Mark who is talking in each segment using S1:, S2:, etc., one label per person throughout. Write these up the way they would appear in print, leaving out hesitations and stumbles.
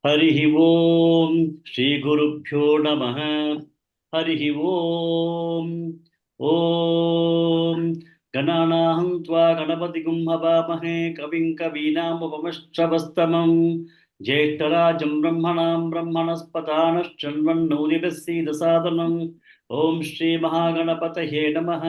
S1: हरिः ओम श्री गुरुभ्यो नमः। हरिः ओम ओम गणानाहं त्वा गणपतिगुं हवामहे कविं कवीनामुपमश्रवस्तमं ज्येष्ठराजं ब्रह्मणां ब्रह्मणस्पदानश्चन्वन्नोदिभिस्सीदसादनम् ओम श्री महागणपतये नमः।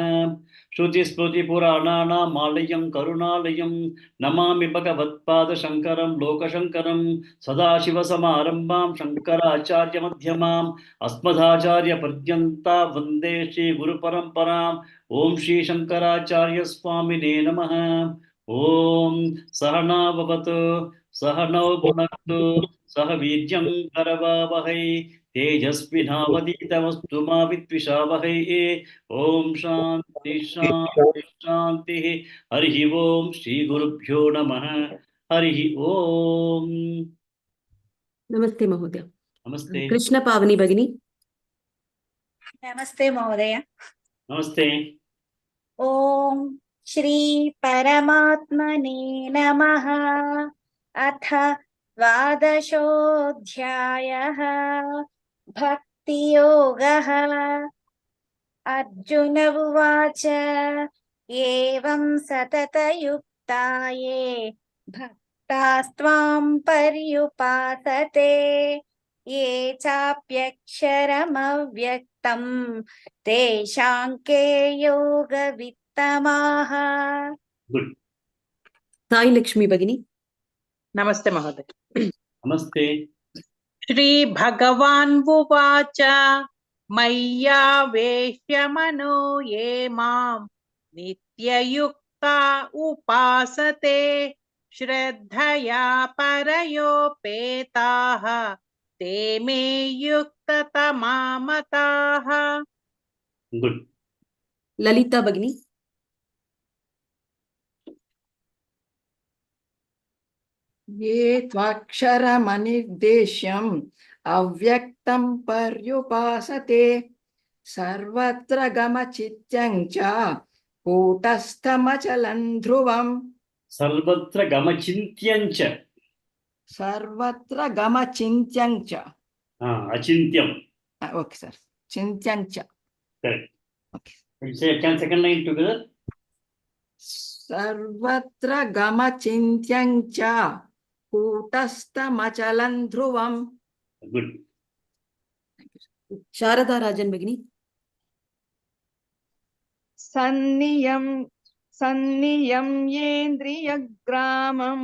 S1: श्रुतिस्मृतिपुराणानामालयं करुणालयं नमामि भगवत्पादशङ्करं लोकशङ्करं सदाशिवसमारम्भां शङ्कराचार्यमध्यमाम् अस्मदाचार्यपर्यन्तां वन्दे श्रीगुरुपरम्पराम्। ॐ श्रीशङ्कराचार्यस्वामिने नमः। ॐ सहना भवतु सहनौ भुनक्तु सह वीर्यं करवावहै तेजस्विनावधीतमस्तु मा विद्विषावहै। ॐ शान्ति शान्ति शान्तिः। हरिः ॐ श्रीगुरुभ्यो नमः। हरिः ओम।
S2: नमस्ते महोदय।
S1: नमस्ते।
S2: कृष्ण पावनी भगिनी।
S3: नमस्ते महोदय।
S1: नमस्ते।
S3: ओम श्री परमात्मने नमः। अथ द्वादशोऽध्यायः भक्ति योगः। अर्जुन उवाच एवं सततयुक्ता ये भक्तास्त्वां पर्युपासते ये चाप्यक्षरमव्यक्तं तेषां के योगवित्तमाः।
S1: गुड।
S2: साई लक्ष्मी भगिनी।
S4: नमस्ते महोदय।
S1: नमस्ते।
S4: श्री भगवान् उवाच मय्यावेश्य मनो ये मां नित्ययुक्ता उपासते श्रद्धया परयोपेताः ते मे युक्ततमा मताः।
S1: गुड।
S2: ललिता भगिनी।
S5: ये त्वाक्षरमनिर्देश्यम् अव्यक्तं पर्युपासते सर्वत्र गमचित्यं च कूटस्थमचलं ध्रुवम्।
S1: सर्वत्र गमचिन्त्यं च।
S5: सर्वत्र गमचिन्त्यं च।
S1: अचिन्त्यम।
S5: Okay sir. चिन्त्यं च।
S1: Correct.
S5: Okay.
S1: Can second line together?
S5: सर्वत्र गमचिन्त्यं च कूटस्थमचलं ध्रुवम्।
S1: गुड।
S2: शारदा राजन भगिनी।
S6: सन्नियम्येन्द्रियग्रामं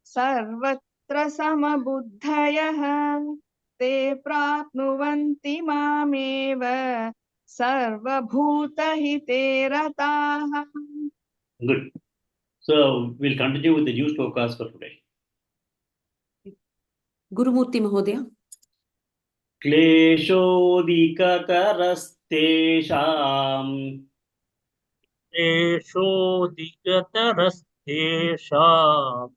S6: सर्वत्र समबुद्धयः ते प्राप्नुवन्ति मामेव सर्वभूतहिते रताः।
S1: Good. So we'll continue with the new shlokas for today.
S2: Gurumurthy महोदय।
S1: क्लेशोऽधिकतरस्तेषाम् अव्यक्तासक्तचेतसाम्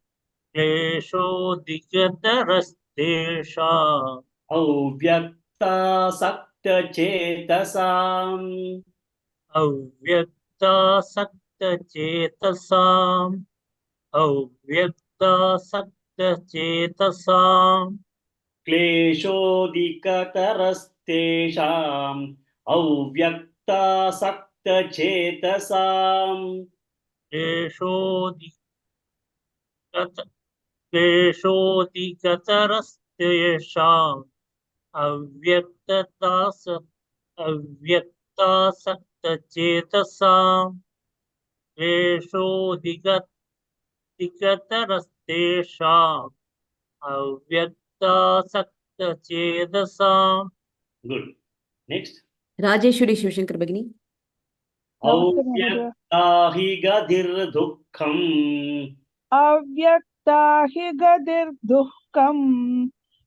S1: क्लेशोऽधिकतरस्तेषाम् अव्यक्तासक्तचेतसाम्
S7: क्लेशोऽधिकतरस्तेषाम् अव्यक्तासक्तचेतसाम् क्लेशोऽधिकतरस्तेषाम् अव्यक्तासक्तचेतसाम्।
S1: Good. Next.
S2: राजेश्वरी शिवशंकर भगिनी।
S6: नमस्ते महोदय।
S1: अव्यक्ता हि गतिर्दुःखम्
S6: अव्यक्ता हि गतिर्दुःखम्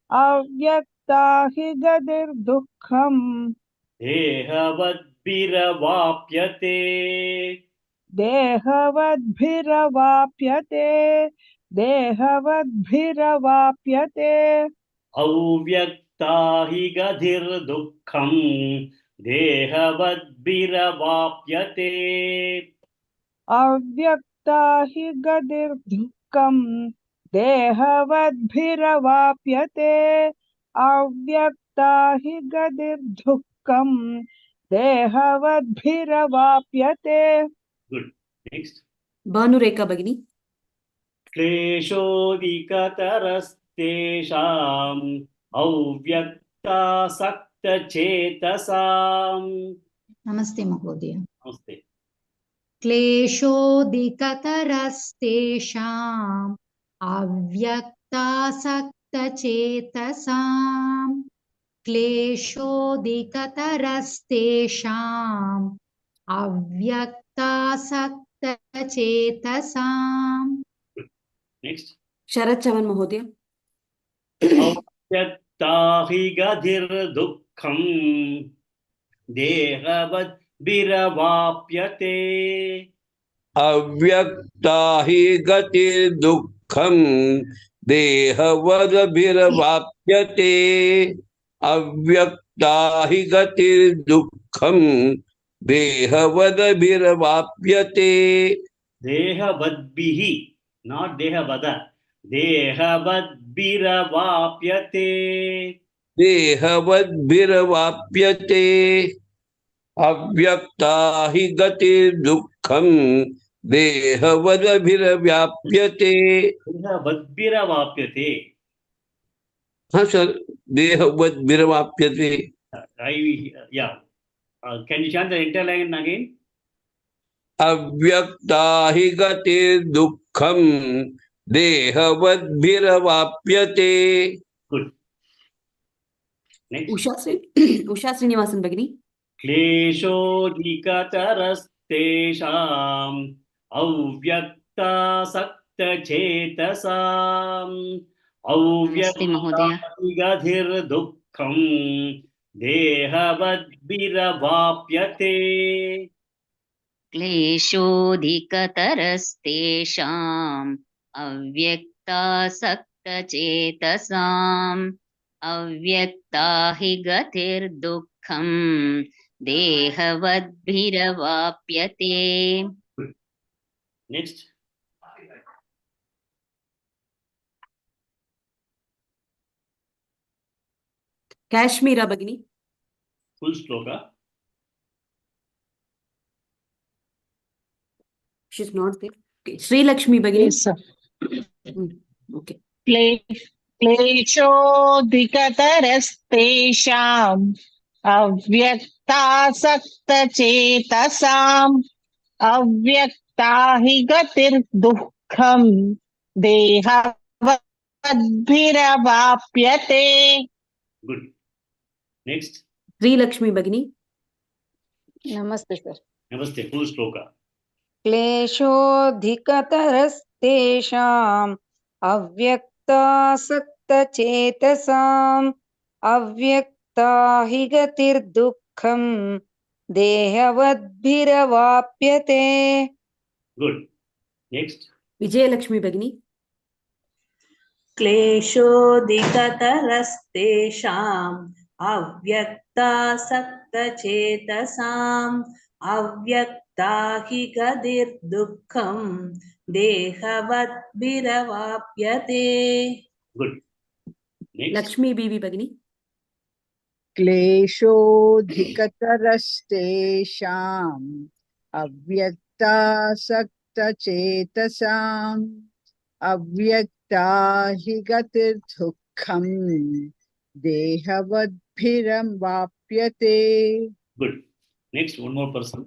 S6: अव्यक्ता हि गतिर्दुःखम्
S1: देहवद्भिरवाप्यते
S6: देहवद्भिरवाप्यते देहवद्भिरवाप्यते
S1: अव्यक्ता हि गतिर्दुःखम् देहवद्भिरवाप्यते
S6: अव्यक्ता हि गतिर्दुःखम् देहवद्भिरवाप्यते अव्यक्ता हि गतिर्दुःखम् देहवद्भिरवाप्यते.
S1: Good. Next.
S2: भानुरेखा भगिनी
S1: क्लेशोऽधिकतरस्तेषाम् अव्यक्तासक्तचेतसाम्.
S8: नमस्ते महोदय।
S1: नमस्ते.
S8: क्लेशोऽधिकतरस्तेषाम् अव्यक्तासक्तचेतसाम् क्लेशोऽधिकतरस्तेषाम् अव्यक्तासक्तचेतसाम्।
S1: Next.
S2: शरद चमन महोदय
S1: अव्यक्ता हि गतिर्दुःखम् देहवद्भिरवाप्यते.
S9: अव्यक्ता हि गतिर्दुःखम् देहवद्भिरवाप्यते अव्यक्ता हि गतिर्दुःखम् देहवद्भिरवाप्यते
S1: देहवद्भिः, not देहवद. देहवद्भिरवाप्यते.
S9: देहवद्भिरवाप्यते अव्यक्ता हि गतिर्दुःखम् देहवद्भिरवाप्यते।
S1: देहवद्भिरवाप्यते.
S9: हाँ सर, देहवद्भिरवाप्यते।
S1: Yeah. Can you chant the entire line again?
S9: अव्यक्ता हि गतिर्दुःखम् देहवद्भिरवाप्यते।
S1: Good. Next.
S2: उषा श्रीनिवासन भगिनी
S1: क्लेशोऽधिकतरस्तेषाम् अव्यक्तासक्तचेतसाम् अव्यक्ताधिगधिर्दुःखम् देहवद्भिरवाप्यते.
S10: क्लेशोऽधिकतरस्तेषाम् अव्यक्तासक्तचेतसाम् अव्यक्ता हि गतिर्दुःखम् देहवद्भिरवाप्यते.
S1: Next.
S2: काश्मीरा भगिनी
S1: Full Shloka.
S2: she's not there. Okay. Sreelakshmi भगिनी
S6: Yes, sir.
S2: ओके
S6: क्लेशोऽधिकतरस्तेषाम् अव्यक्तासक्तचेतसाम् अव्यक्ता हि गतिर्दुःखम् देहवद्भिरवाप्यते.
S1: Good. Next.
S2: श्रीलक्ष्मी भगिनी
S11: नमस्ते सर।
S1: Namaste. Full Shloka.
S11: क्लेशोऽधिकतरस्तेषाम् अव्यक्तासक्तचेतसाम् अव्यक्ता हि गतिर्दुःखम् देहवद्भिरवाप्यते.
S1: Good. Next.
S2: विजयलक्ष्मी भगिनी
S12: क्लेशोऽधिकतरस्तेषाम् अव्यक्तासक्तचेतसाम् अव्यक्ता हि गतिर्दुःखम् देहवद्भिरवाप्यते.
S1: Good. Next.
S2: लक्ष्मी बीवी भगिनी
S6: क्लेशोऽधिकतरस्तेषाम् अव्यक्तासक्तचेतसाम् अव्यक्ता हि गतिर्दुःखम् देहवद्भिरवाप्यते.
S1: Good. Next. One more person.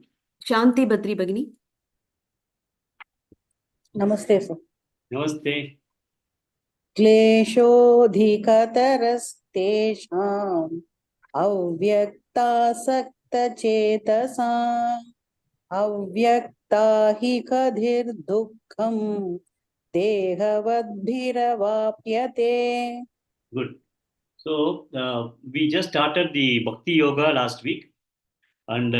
S2: शांति बद्री भगिनी
S12: नमस्ते सर।
S1: Namaste.
S12: क्लेशोऽधिकतरस्तेषाम् अव्यक्तासक्तचेतसाम् अव्यक्ता हि गतिर्दुःखम् देहवद्भिरवाप्यते.
S1: Good. So we just started the Bhakti Yoga last week, and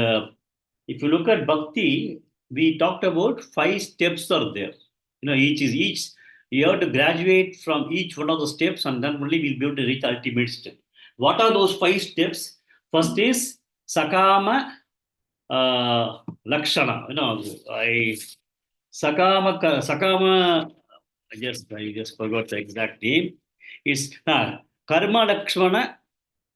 S1: if you look at Bhakti, we talked about 5 steps are there. Each. You have to graduate from each one of the steps, and then only we'll be able to reach the ultimate step. What are those 5 steps? First is Sakama Lakshana. Sakama I just forgot the exact name. It's Karma Lakshmana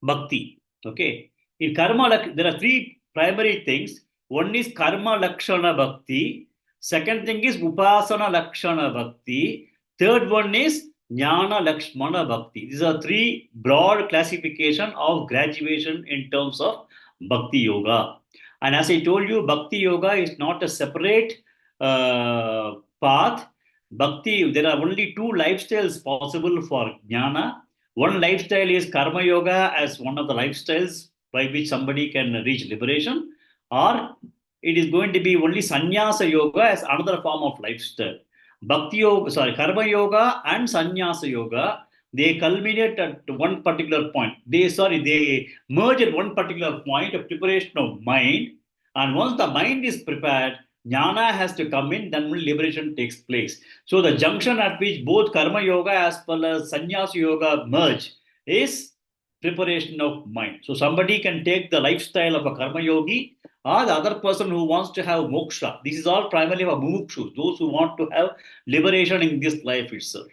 S1: Bhakti. Okay. In there are three primary things. One is Karma Lakshana Bhakti. Second thing is Upasana Lakshana Bhakti. Third one is Jnana Lakshmana Bhakti. These are three broad classification of graduation in terms of Bhakti Yoga. And as I told you, Bhakti Yoga is not a separate path. Bhakti, there are only two lifestyles possible for Jnana. One lifestyle is Karma Yoga as one of the lifestyles by which somebody can reach liberation, or it is going to be only Sannyasa Yoga as another form of lifestyle. Karma Yoga and Sannyasa Yoga, they culminate at one particular point. They merge at one particular point of preparation of mind. And once the mind is prepared, Jnana has to come in, then liberation takes place. So the junction at which both Karma Yoga as well as Sannyasa Yoga merge is preparation of mind. So somebody can take the lifestyle of a Karma Yogi, or the other person who wants to have moksha. This is all primarily for mumukshus, those who want to have liberation in this life itself.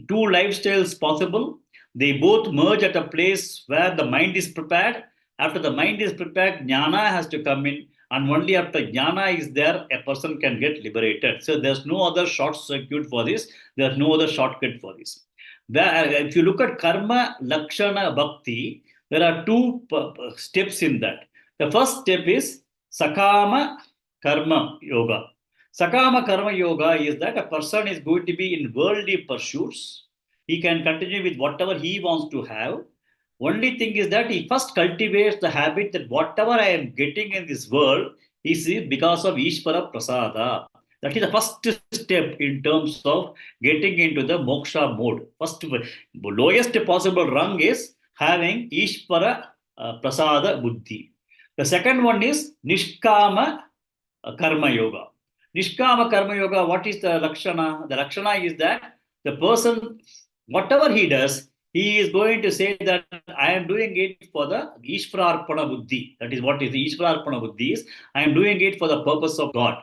S1: Two lifestyles possible. They both merge at a place where the mind is prepared. After the mind is prepared, Jnana has to come in. And only after Jnana is there, a person can get liberated. So there's no other short circuit for this. There's no other shortcut for this. If you look at Karma Lakshana Bhakti, there are two steps in that. The first step is Sakama Karma Yoga. Sakama Karma Yoga is that a person is going to be in worldly pursuits. He can continue with whatever he wants to have. Only thing is that he first cultivates the habit that whatever I am getting in this world is because of Ishvara Prasada. That is the first step in terms of getting into the moksha mode. First, lowest possible rung is having Ishvara Prasada Buddhi. The second one is Nishkama Karma Yoga. Nishkama Karma Yoga, what is the Lakshana? The Lakshana is that the person, whatever he does, he is going to say that I am doing it for the Ishvara Arpana Buddhi. That is what is the Ishvara Arpana Buddhi is. I am doing it for the purpose of God.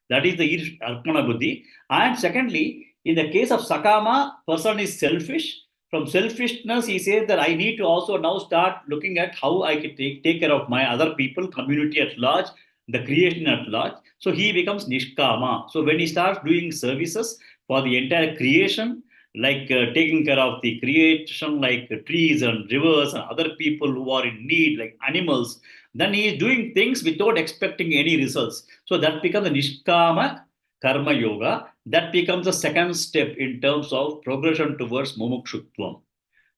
S1: That is the Arpana Buddhi. And secondly, in the case of Sakama, person is selfish. From selfishness, he says that I need to also now start looking at how I can take care of my other people, community at large, the creation at large. So he becomes Nishkama. So when he starts doing services for the entire creation, like taking care of the creation, like trees and rivers and other people who are in need, like animals, then he is doing things without expecting any results. So that becomes the Nishkama Karma Yoga. That becomes the second step in terms of progression towards Mumukshutvam.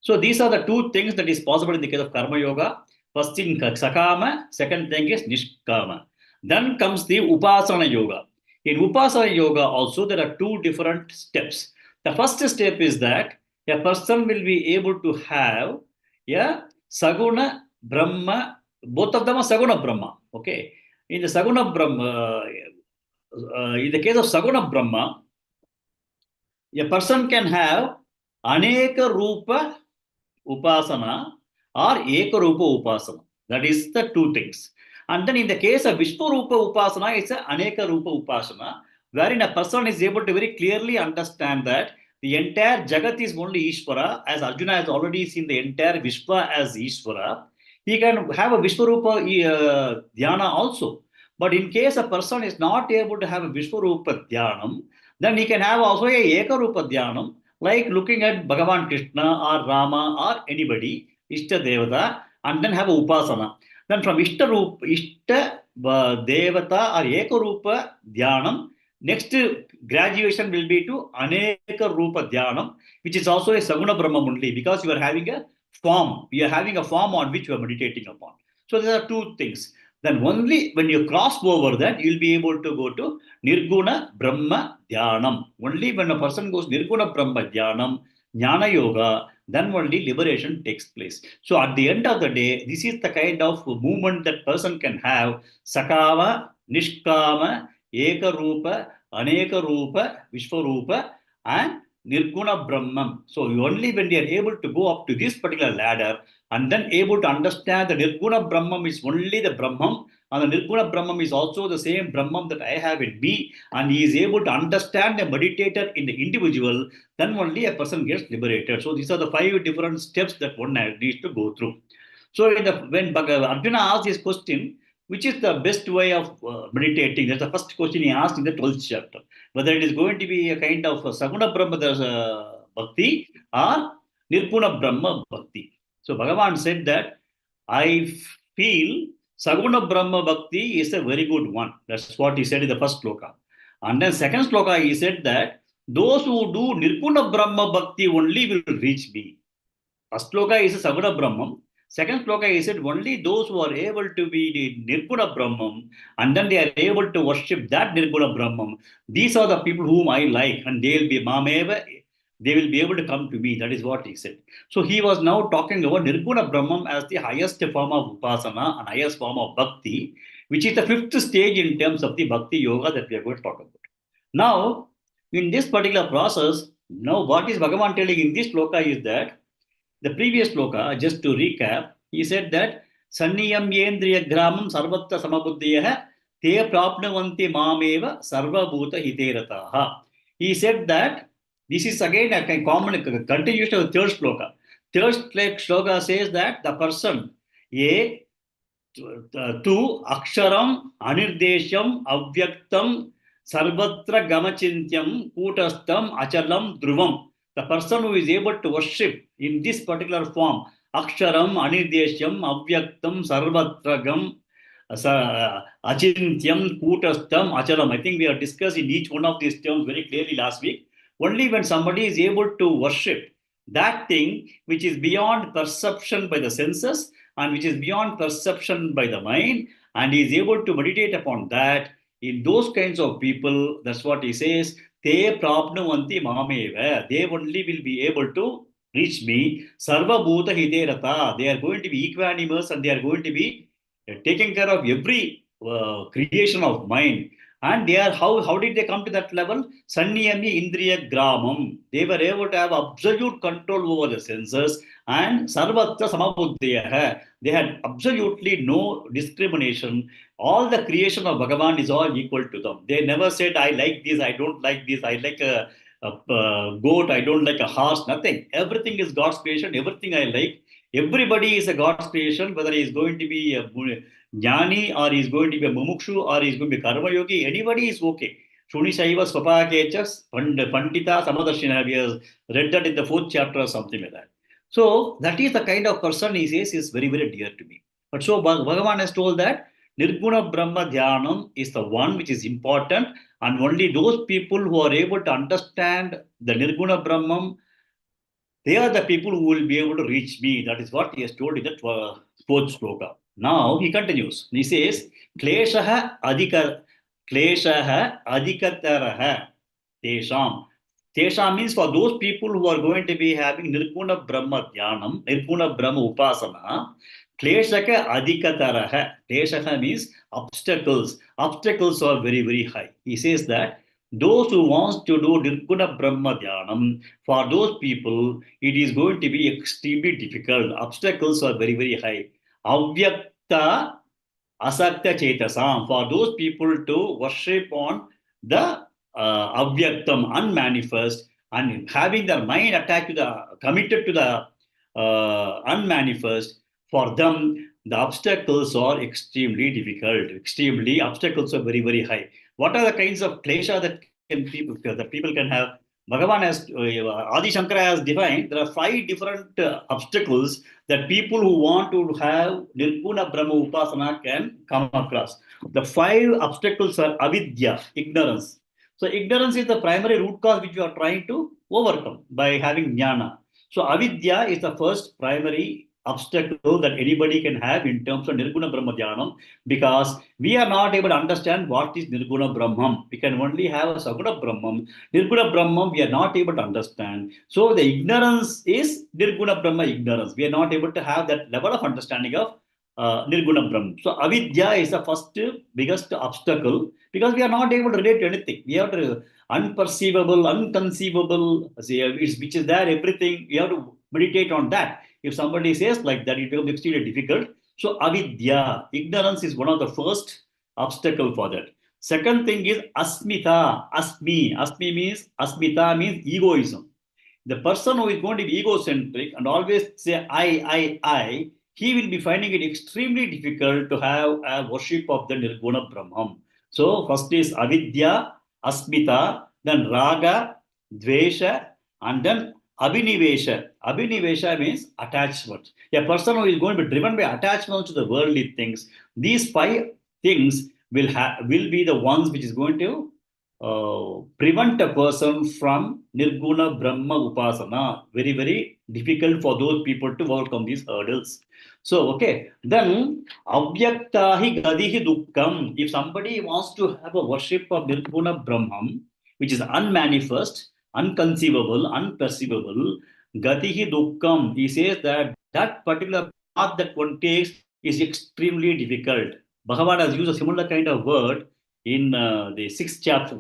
S1: So these are the two things that is possible in the case of Karma Yoga. First thing Sakama, second thing is Nishkama. Then comes the Upasana Yoga. In Upasana Yoga also there are two different steps. The first step is that a person will be able to have Saguna Brahma, both of them are Saguna Brahma. Okay. In the Saguna Brahma, in the case of Saguna Brahma, a person can have Aneka Rupa Upasana or Eka Rupa Upasana. That is the two things. And then in the case of Vishwarupa Upasana, it's a Aneka Rupa Upasana, wherein a person is able to very clearly understand that the entire Jagat is only Ishvara, as Arjuna has already seen the entire Vishwa as Ishvara. He can have a Vishwarupa Dhyana also. But in case a person is not able to have a Vishwarupa Dhyanam, then he can have also a Ekarupa Dhyanam, like looking at Bhagavan Krishna or Rama or anybody, Ishta Devata, and then have a Upasana. Then from Ishta Devata or Ekarupa Dhyanam, next graduation will be to Aneka Rupa Dhyanam, which is also a Saguna Brahma only, because you are having a form. You are having a form on which you are meditating upon. So there are two things. Then only when you cross over that, you will be able to go to Nirguna Brahma Dhyanam. Only when a person goes Nirguna Brahma Dhyanam, Jnana Yoga, then only liberation takes place. So at the end of the day, this is the kind of movement that person can have. Sakama, Nishkama, Eka Rupa, Aneka Rupa, Vishwarupa, and Nirguna Brahman. So only when they are able to go up to this particular ladder and then able to understand the Nirguna Brahman is only the Brahman, and the Nirguna Brahman is also the same Brahman that I have in me, and he is able to understand the meditator in the individual, then only a person gets liberated. So these are the 5 different steps that one needs to go through. So when Arjuna asked this question, which is the best way of meditating? That's the first question he asked in the 12th chapter. Whether it is going to be a kind of Saguna Brahma Bhakti or Nirguna Brahma Bhakti. So Bhagavan said that I feel Saguna Brahma Bhakti is a very good one. That's what he said in the first sloka. And then second sloka he said that those who do Nirguna Brahma Bhakti only will reach me. First sloka is a Saguna Brahman. Second sloka he said only those who are able to be the Nirguna Brahman and then they are able to worship that Nirguna Brahman. These are the people whom I like and they will be Mameva. They will be able to come to me. That is what he said. So he was now talking about Nirguna Brahman as the highest form of Upasana and highest form of Bhakti, which is the 5th stage in terms of the Bhakti Yoga that we are going to talk about. Now, in this particular process, now what is Bhagavan telling in this sloka is that the previous sloka, just to recap, he said that Sanniyam Yendriya Gramam Sarvatra Samabuddhiyaha Te Prapnavanti Mameva Sarvabhuta Hiterataha. He said that this is again a common continuation of the third sloka. Third sloka says that the person tu aksharam anirdesham avyaktam sarvatra gamachintyam kutastam achalam dhruvam. The person who is able to worship in this particular form, aksharam anirdesham avyaktam sarvatragam achintyam kutastam achalam. I think we have discussed in each one of these terms very clearly last week. Only when somebody is able to worship that thing which is beyond perception by the senses and which is beyond perception by the mind, and he is able to meditate upon that, in those kinds of people, that's what he says, Te prapnuvanti mameva. They only will be able to reach me. Sarva bhuta hiterata. They are going to be equanimous and they are going to be taking care of every creation of mind. And they are how did they come to that level? Sanniyami Indriya Gramam. They were able to have absolute control over the senses and Sarvatra Samabuddhiyaha. They had absolutely no discrimination. All the creation of Bhagavan is all equal to them. They never said, I like this, I don't like this, I like a goat, I don't like a horse, nothing. Everything is God's creation, everything I like. Everybody is a God's creation, whether he is going to be a Jnani or he is going to be a Mumukshu or he is going to be Karma Yogi, anybody is okay. Shuni Shaiva Svapakechas Pandita Samadarshina. We have read that in the 4th chapter or something like that. So that is the kind of person he says is very, very dear to me. But so Bhagavan has told that Nirguna Brahma Dhyanam is the one which is important, and only those people who are able to understand the Nirguna Brahman, they are the people who will be able to reach me. That is what he has told in the 4th sloka. Now he continues. He says, Kleshaha adhikataraha tesham. Tesham means for those people who are going to be having Nirguna Brahma Dhyanam, Nirguna Brahma Upasana, Kleshaka adhikataraha. Kleshaka means obstacles. Obstacles are very, very high. He says that those who want to do Nirguna Brahma Dhyanam, for those people, it is going to be extremely difficult. Obstacles are very, very high. Avyakta asakta chetasam. For those people to worship on the avyaktam, unmanifest, and having their mind attached to the, committed to the unmanifest, for them, the obstacles are extremely difficult. Extremely, obstacles are very, very high. What are the kinds of klesha that people can have? Bhagavan has, Adi Shankara has defined, there are 5 different obstacles that people who want to have Nirguna Brahma Upasana can come across. The 5 obstacles are avidya, ignorance. So ignorance is the primary root cause which you are trying to overcome by having jnana. So avidya is the first primary obstacle that anybody can have in terms of Nirguna Brahma Dhyanam, because we are not able to understand what is Nirguna Brahman. We can only have a Saguna Brahman. Nirguna Brahman we are not able to understand. So the ignorance is Nirguna Brahma ignorance. We are not able to have that level of understanding of Nirguna Brahman. So avidya is the first biggest obstacle because we are not able to relate to anything. We have to unperceivable, unconceivable, which is there, everything. We have to meditate on that. If somebody says like that, it becomes extremely difficult. So avidya, ignorance is one of the first obstacle for that. Second thing is asmita, asmi. Asmita means egoism. The person who is going to be egocentric and always say I, he will be finding it extremely difficult to have a worship of the Nirguna Brahman. So first is avidya, asmita, then raga, dvesha, and then abhinivesha. Abhinivesha means attachment. A person who is going to be driven by attachment to the worldly things, these five things will be the ones which is going to prevent a person from Nirguna Brahma Upasana. Very, very difficult for those people to overcome these hurdles. So, okay, then Avyaktahi Gadihi Dukkam. If somebody wants to have a worship of Nirguna Brahman, which is unmanifest, unconceivable, unperceivable, Gadihi Dukkam, he says that that particular path that one takes is extremely difficult. Bhagavad has used a similar kind of word in the fifth chapter,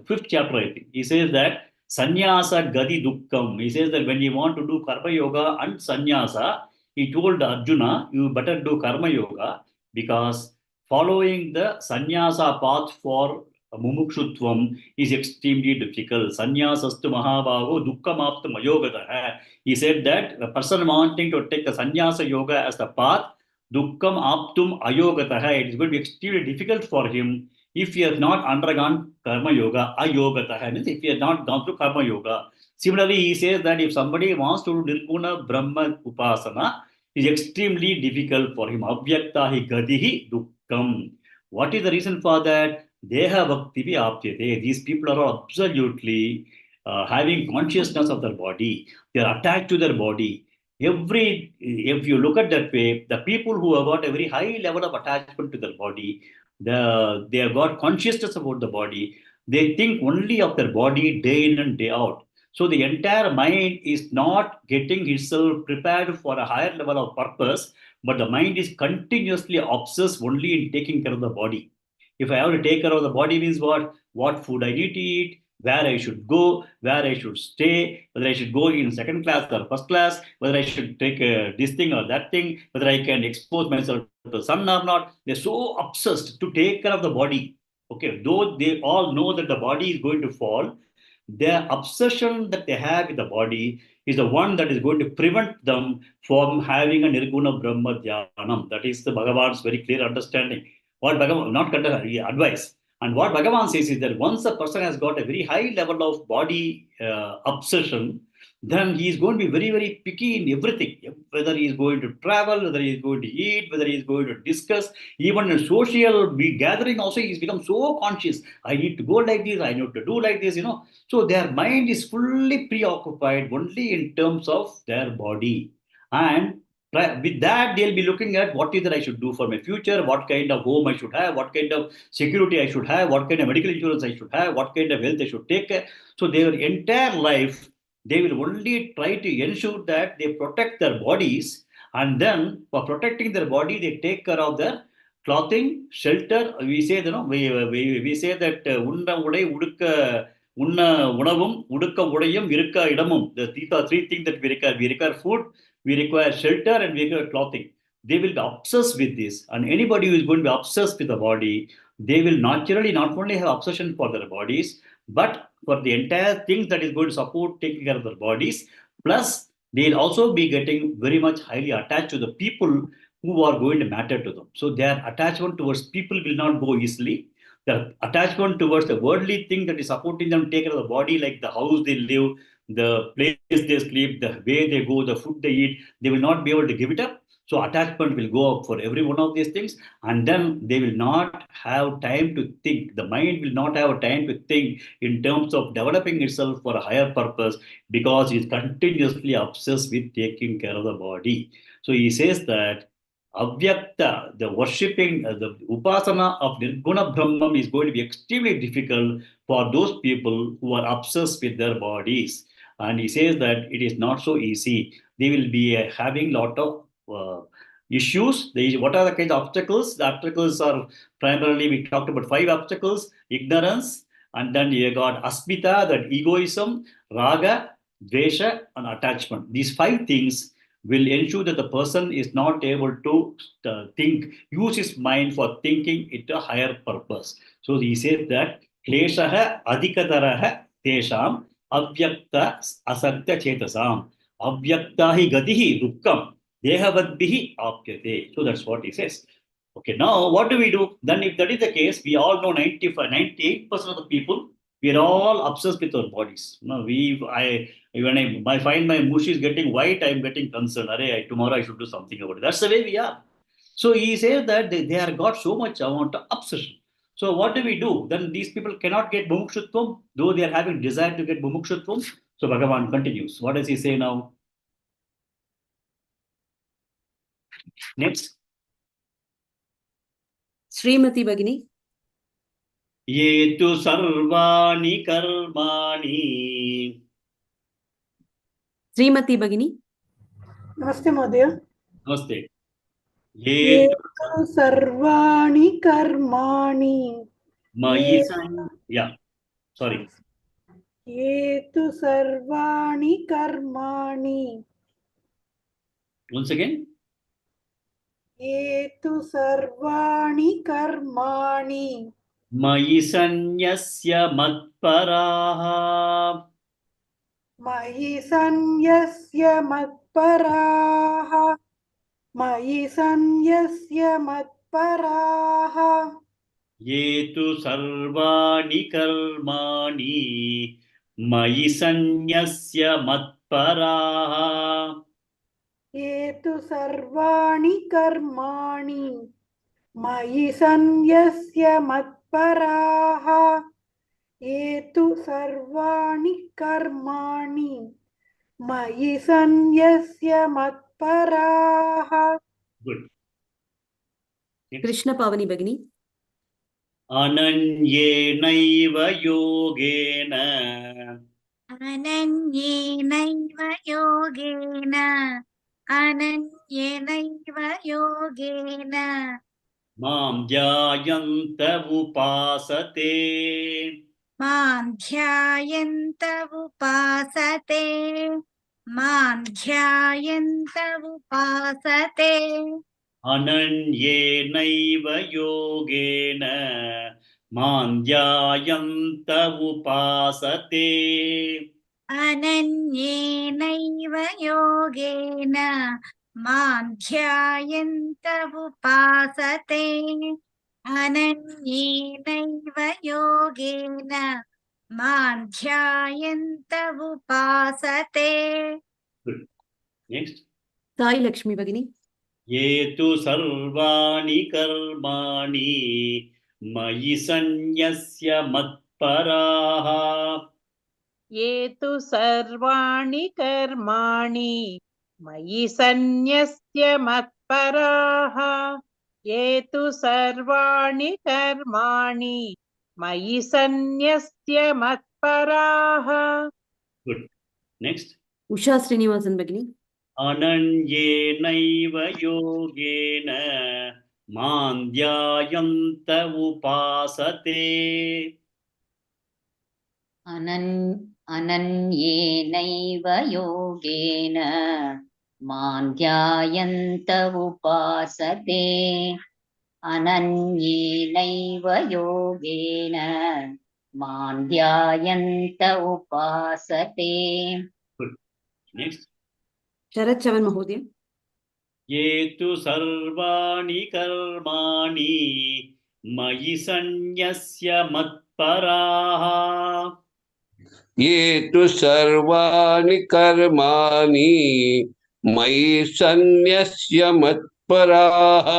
S1: I think. He says that sannyasa gadi dukkam. He says that when you want to do karma yoga and sannyasa, he told Arjuna, you better do karma yoga because following the sannyasa path for mumukshutvam is extremely difficult. Sannyasastu mahabhago dukkam ayogata. He said that a person wanting to take the sannyasa yoga as the path, dukkam aptum ayogata, it is going to be extremely difficult for him if he has not undergone karma yoga, ayogata, means if he has not gone through karma yoga. Similarly, he says that if somebody wants to do Nirguna Brahma Upasana, it is extremely difficult for him. Avyaktahi gadihi dukkam. What is the reason for that? Deha bhakti apyate. These people are absolutely having consciousness of their body. They are attached to their body. If you look at that way, the people who have got a very high level of attachment to their body, they have got consciousness about the body. They think only of their body day in and day out. So the entire mind is not getting itself prepared for a higher level of purpose, but the mind is continuously obsessed only in taking care of the body. If I have to take care of the body means what? What food I need to eat, where I should go, where I should stay, whether I should go in second class or first class, whether I should take this thing or that thing, whether I can expose myself to the sun or not. They're so obsessed to take care of the body. Okay, though they all know that the body is going to fall, their obsession that they have with the body is the one that is going to prevent them from having a Nirguna Brahma Dhyanam. That is the Bhagavad's very clear understanding. What Bhagavan, not advice. And what Bhagavan says is that once a person has got a very high level of body obsession, then he is going to be very, very picky in everything. Whether he is going to travel, whether he is going to eat, whether he is going to discuss, even in social gathering also, he has become so conscious. I need to go like this, I need to do like this, So their mind is fully preoccupied only in terms of their body. And with that, they'll be looking at what is that I should do for my future, what kind of home I should have, what kind of security I should have, what kind of medical insurance I should have, what kind of health I should take care. So their entire life, they will only try to ensure that they protect their bodies, and then for protecting their body, they take care of their clothing, shelter. We say, we say that unna udai udukka unna unavum udukka udayum irukka idamum. These are three things that we require. We require food, we require shelter, and we require clothing. They will be obsessed with this, and anybody who is going to be obsessed with the body, they will naturally not only have obsession for their bodies, but for the entire things that is going to support taking care of their bodies. Plus, they'll also be getting very much highly attached to the people who are going to matter to them. So their attachment towards people will not go easily. Their attachment towards the worldly thing that is supporting them to take care of the body, like the house they live, the place they sleep, the way they go, the food they eat, they will not be able to give it up. So attachment will go up for every one of these things, and then they will not have time to think. The mind will not have time to think in terms of developing itself for a higher purpose, because it's continuously obsessed with taking care of the body. So he says that Avyakta, the worshipping, the upasana of Nirguna Brahman is going to be extremely difficult for those people who are obsessed with their bodies. And he says that it is not so easy. They will be having lot of issues. What are the kinds of obstacles? The obstacles are primarily, we talked about 5 obstacles: ignorance, and then you got asmita, that egoism, raga, dvesha, and attachment. These 5 things will ensure that the person is not able to use his mind for thinking it a higher purpose. So he says that kleshaha adhikataraha tesham avyakta asakta chetasam avyakta hi gatihi dukkam dehavadbihi apyate. So that's what he says. Okay, now what do we do? Then if that is the case, we all know 98% of the people, we are all obsessed with our bodies. When I find my mush is getting white, I'm getting concerned. Tomorrow I should do something about it. That's the way we are. So he says that they are got so much amount of obsession. So what do we do? Then these people cannot get mumukshutvam, though they are having desire to get mumukshutvam. So Bhagavan continues. What does he say now? Next.
S2: Srimati Bhagini.
S1: ये तु सर्वाणि कर्माणि.
S2: Srimati Bhagini.
S13: नमस्ते महोदय.
S1: नमस्ते.
S13: ये तु सर्वाणि कर्माणि
S1: मयि sorry.
S13: ये तु सर्वाणि कर्माणि.
S1: Once again.
S13: ये तु सर्वाणि कर्माणि
S1: मयि सन्न्यस्य मत्पराः.
S13: मयि सन्न्यस्य मत्पराः. मयि सन्न्यस्य मत्पराः.
S1: ये तु सर्वाणि कर्माणि मयि सन्न्यस्य मत्पराः.
S13: ये तु सर्वाणि कर्माणि मयि सन्न्यस्य मत्पराः. ये तु सर्वाणि कर्माणि मयि सन्न्यस्य मत्पराः.
S1: Good.
S2: Krishna Pavani Bhagini.
S1: अनन्येनैव योगेन.
S3: अनन्येनैव योगेन. अनन्येनैव योगेन.
S1: मां ध्यायन्त उपासते.
S3: मां ध्यायन्त उपासते. मां ध्यायन्त उपासते.
S1: अनन्येनैव योगेन मां ध्यायन्त उपासते.
S3: अनन्येनैव योगेन मां ध्यायन्त उपासते. अनन्येनैव योगेन मां ध्यायन्त उपासते.
S1: Next.
S2: Sai Lakshmi Bhagini.
S1: ये तु सर्वाणि कर्माणि मयि सन्न्यस्य मत्पराः.
S4: ये तु सर्वाणि कर्माणि मयि सन्न्यस्य मत्पराः. ये तु सर्वाणि कर्माणि मयि सन्न्यस्य मत्पराः.
S1: Good. Next.
S2: Usha Srinivasan Bhagini.
S1: अनन्येनैव योगेन मां ध्यायन्त उपासते.
S10: अनन्येनैव योगेन मां ध्यायन्त उपासते. अनन्येनैव योगेन मां ध्यायन्त उपासते.
S1: Next.
S2: Sharat Chavan Mahodaya.
S1: ये तु सर्वाणि कर्माणि मयि सन्न्यस्य मत्पराः.
S9: ये तु सर्वाणि कर्माणि मयि सन्न्यस्य मत्पराः.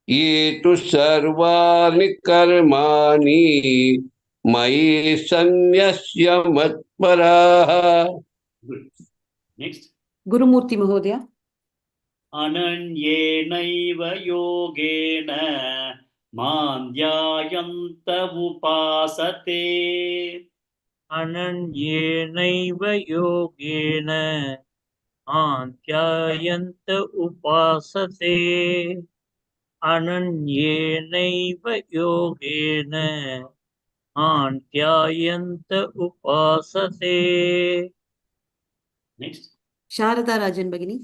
S9: ये तु सर्वाणि कर्माणि मयि सन्न्यस्य मत्पराः.
S1: Next.
S2: Gurumurthy Mahodaya.
S1: अनन्येनैव योगेन मां ध्यायन्त उपासते.
S7: अनन्येनैव योगेन ध्यायन्त उपासते अनन्येनैव योगेन ध्यायन्त उपासते.
S1: Next.
S2: शारदा राजन् भगिनी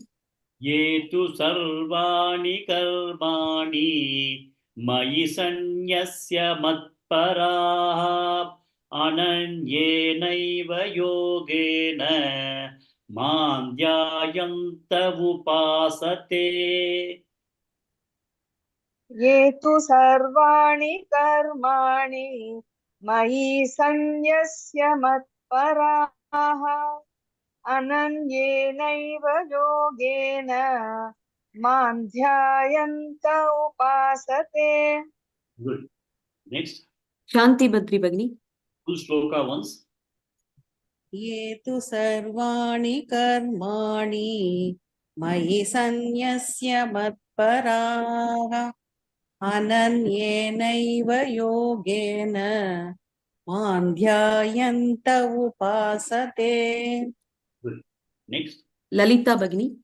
S1: ये तु सर्वाणि कर्माणि मयि सन्न्यस्य मत्पराः अनन्येनैव योगेन मां ध्यायन्त उपासते.
S11: ये तु सर्वाणि कर्माणि मयि सन्न्यस्य मत्पराः अनन्येनैव योगेन मां ध्यायन्त उपासते.
S1: Good. Next.
S2: शान्ति बद्री भगिनी
S1: Full shloka once.
S12: ये तु सर्वाणि कर्माणि मयि सन्न्यस्य मत्पराः अनन्येनैव योगेन मां ध्यायन्त उपासते.
S1: Good. Next.
S2: ललिता भगिनी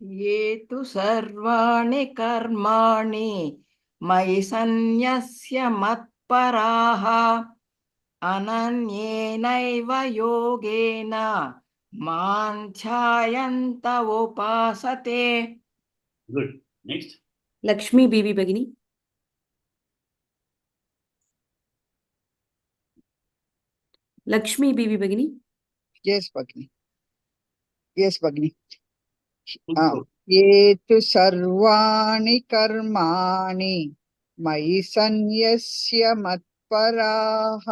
S5: ये तु सर्वाणि कर्माणि मयि सन्न्यस्य मत्पराः अनन्येनैव योगेन मां ध्यायन्त उपासते.
S1: Good. Next.
S2: लक्ष्मी बीवी भगिनी लक्ष्मी बीवी भगिनी
S6: Yes, Bhagini. Yes, Bhagini.
S1: Full shloka.
S6: ये तु सर्वाणि कर्माणि मयि सन्न्यस्य मत्पराः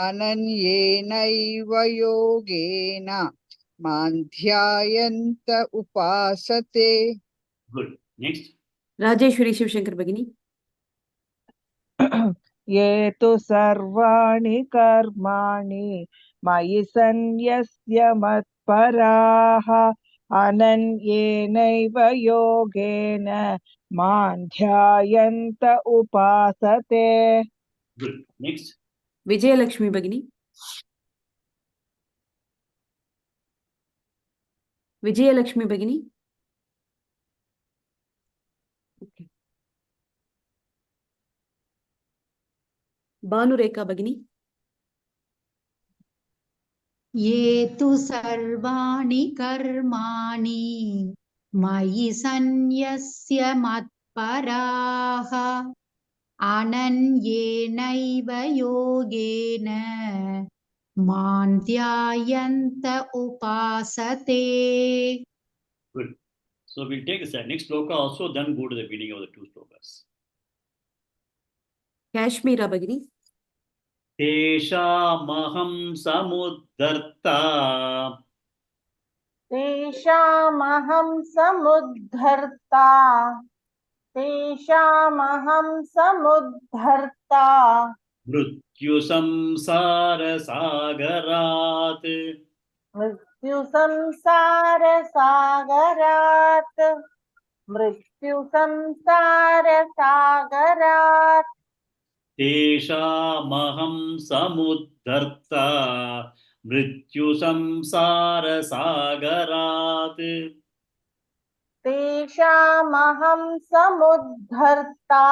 S6: अनन्येनैव योगेन मां ध्यायन्त उपासते.
S1: Good. Next.
S2: राजेश्वरी शिवशंकर भगिनी
S4: ये तु सर्वाणि कर्माणि मयि सन्न्यस्य मत्पराः अनन्येनैव योगेन मां ध्यायन्त उपासते.
S1: Good. Next.
S2: विजयलक्ष्मी भगिनी विजयलक्ष्मी भगिनी भानुरेखा भगिनी
S8: ये तु सर्वाणि कर्माणि मयि सन्न्यस्य मत्पराः अनन्येनैव योगेन मां ध्यायन्त उपासते.
S1: Good. So we'll take the next shloka also, then go to the beginning of the two shlokas.
S2: Kashmira भगिनी
S1: तेषामहं समुद्धर्ता
S4: तेषामहं समुद्धर्ता तेषामहं समुद्धर्ता
S1: मृत्युसंसारसागरात्
S4: मृत्युसंसारसागरात् मृत्युसंसारसागरात्
S1: तेषामहं समुद्धर्ता मृत्युसंसारसागरात्
S4: तेषामहं समुद्धर्ता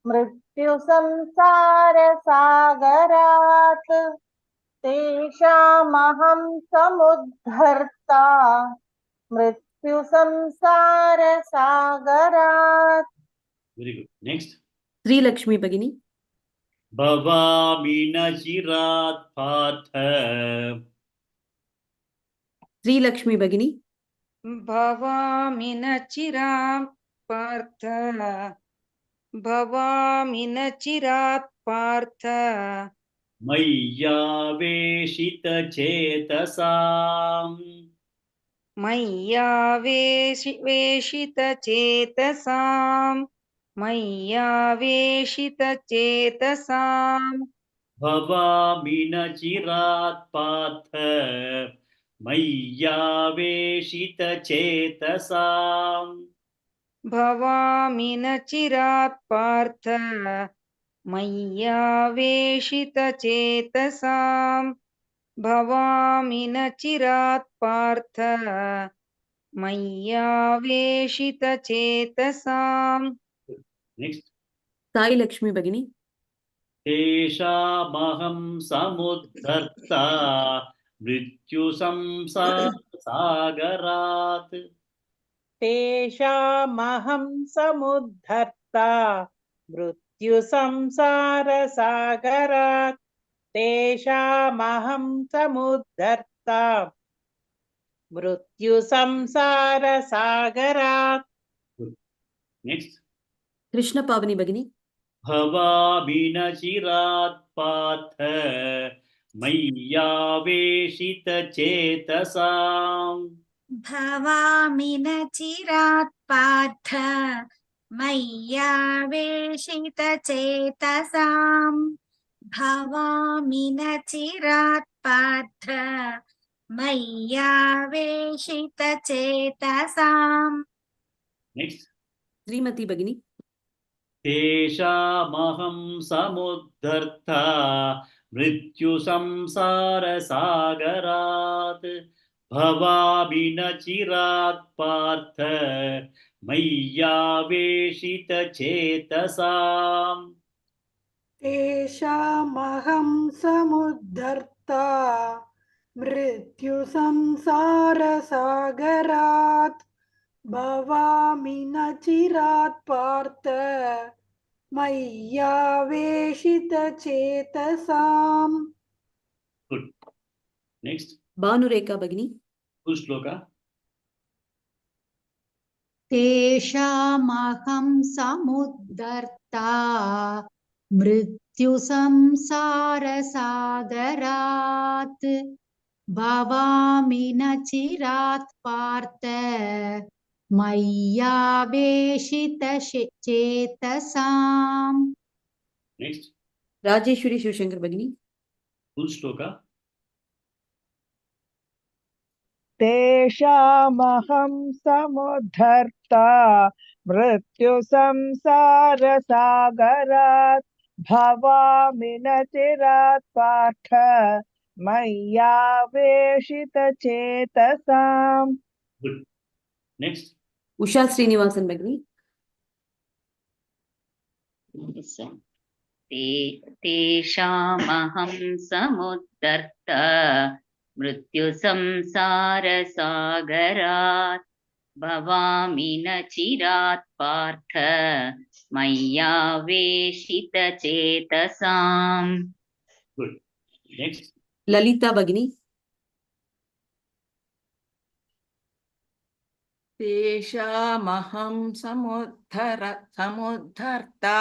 S4: मृत्युसंसारसागरात् तेषामहं समुद्धर्ता मृत्युसंसारसागरात्.
S1: Very good. Next.
S2: श्रीलक्ष्मी भगिनी
S1: भवामि न चिरात् पार्थ
S2: श्रीलक्ष्मी भगिनी
S11: भवामि न चिरात् पार्थ भवामि न चिरात् पार्थ
S1: मय्यावेशितचेतसाम्
S11: मय्यावेशितचेतसाम् मय्यावेशितचेतसाम्
S1: भवामि न चिरात् पार्थ मय्यावेशितचेतसाम्
S11: भवामि न चिरात् पार्थ मय्यावेशितचेतसाम् भवामि न चिरात् पार्थ मय्यावेशितचेतसाम्
S1: Next.
S2: साई लक्ष्मी भगिनी
S1: तेषामहं समुद्धर्ता मृत्युसंसारसागरात्
S12: तेषामहं समुद्धर्ता मृत्युसंसारसागरात् तेषामहं समुद्धर्ता मृत्युसंसारसागरात्
S1: Next.
S2: कृष्ण पावनी भगिनी
S1: भवामि न चिरात् पार्थ मय्यावेशितचेतसाम्
S3: भवामि न चिरात् पार्थ मय्यावेशितचेतसाम् भवामि न चिरात् पार्थ मय्यावेशितचेतसाम्
S1: Next.
S2: श्रीमती भगिनी
S1: तेषामहं समुद्धर्ता मृत्युसंसारसागरात् भवामि न चिरात् पार्थ मय्यावेशितचेतसाम्
S13: तेषामहं समुद्धर्ता मृत्युसंसारसागरात् भवामि न चिरात् पार्थ मय्यावेशितचेतसाम्
S1: Good. Next.
S2: भानुरेखा भगिनी
S1: Full shloka.
S8: तेषामहं समुद्धर्ता मृत्युसंसारसागरात् भवामि न चिरात् पार्थ मय्यावेशितचेतसाम्
S1: Next.
S2: राजेश्वरी शिवशंकर भगिनी
S1: Full shloka.
S6: तेषामहं समुद्धर्ता मृत्युसंसारसागरात् भवामि न चिरात् पार्थ मय्यावेशितचेतसाम्
S1: Good. Next.
S2: उषा श्रीनिवासन भगिनी
S10: तेषामहं समुद्धर्ता मृत्युसंसारसागरात् भवामि न चिरात् पार्थ मय्यावेशितचेतसाम्
S1: Good. Next.
S2: ललिता भगिनी
S5: तेषामहं समुद्धर्ता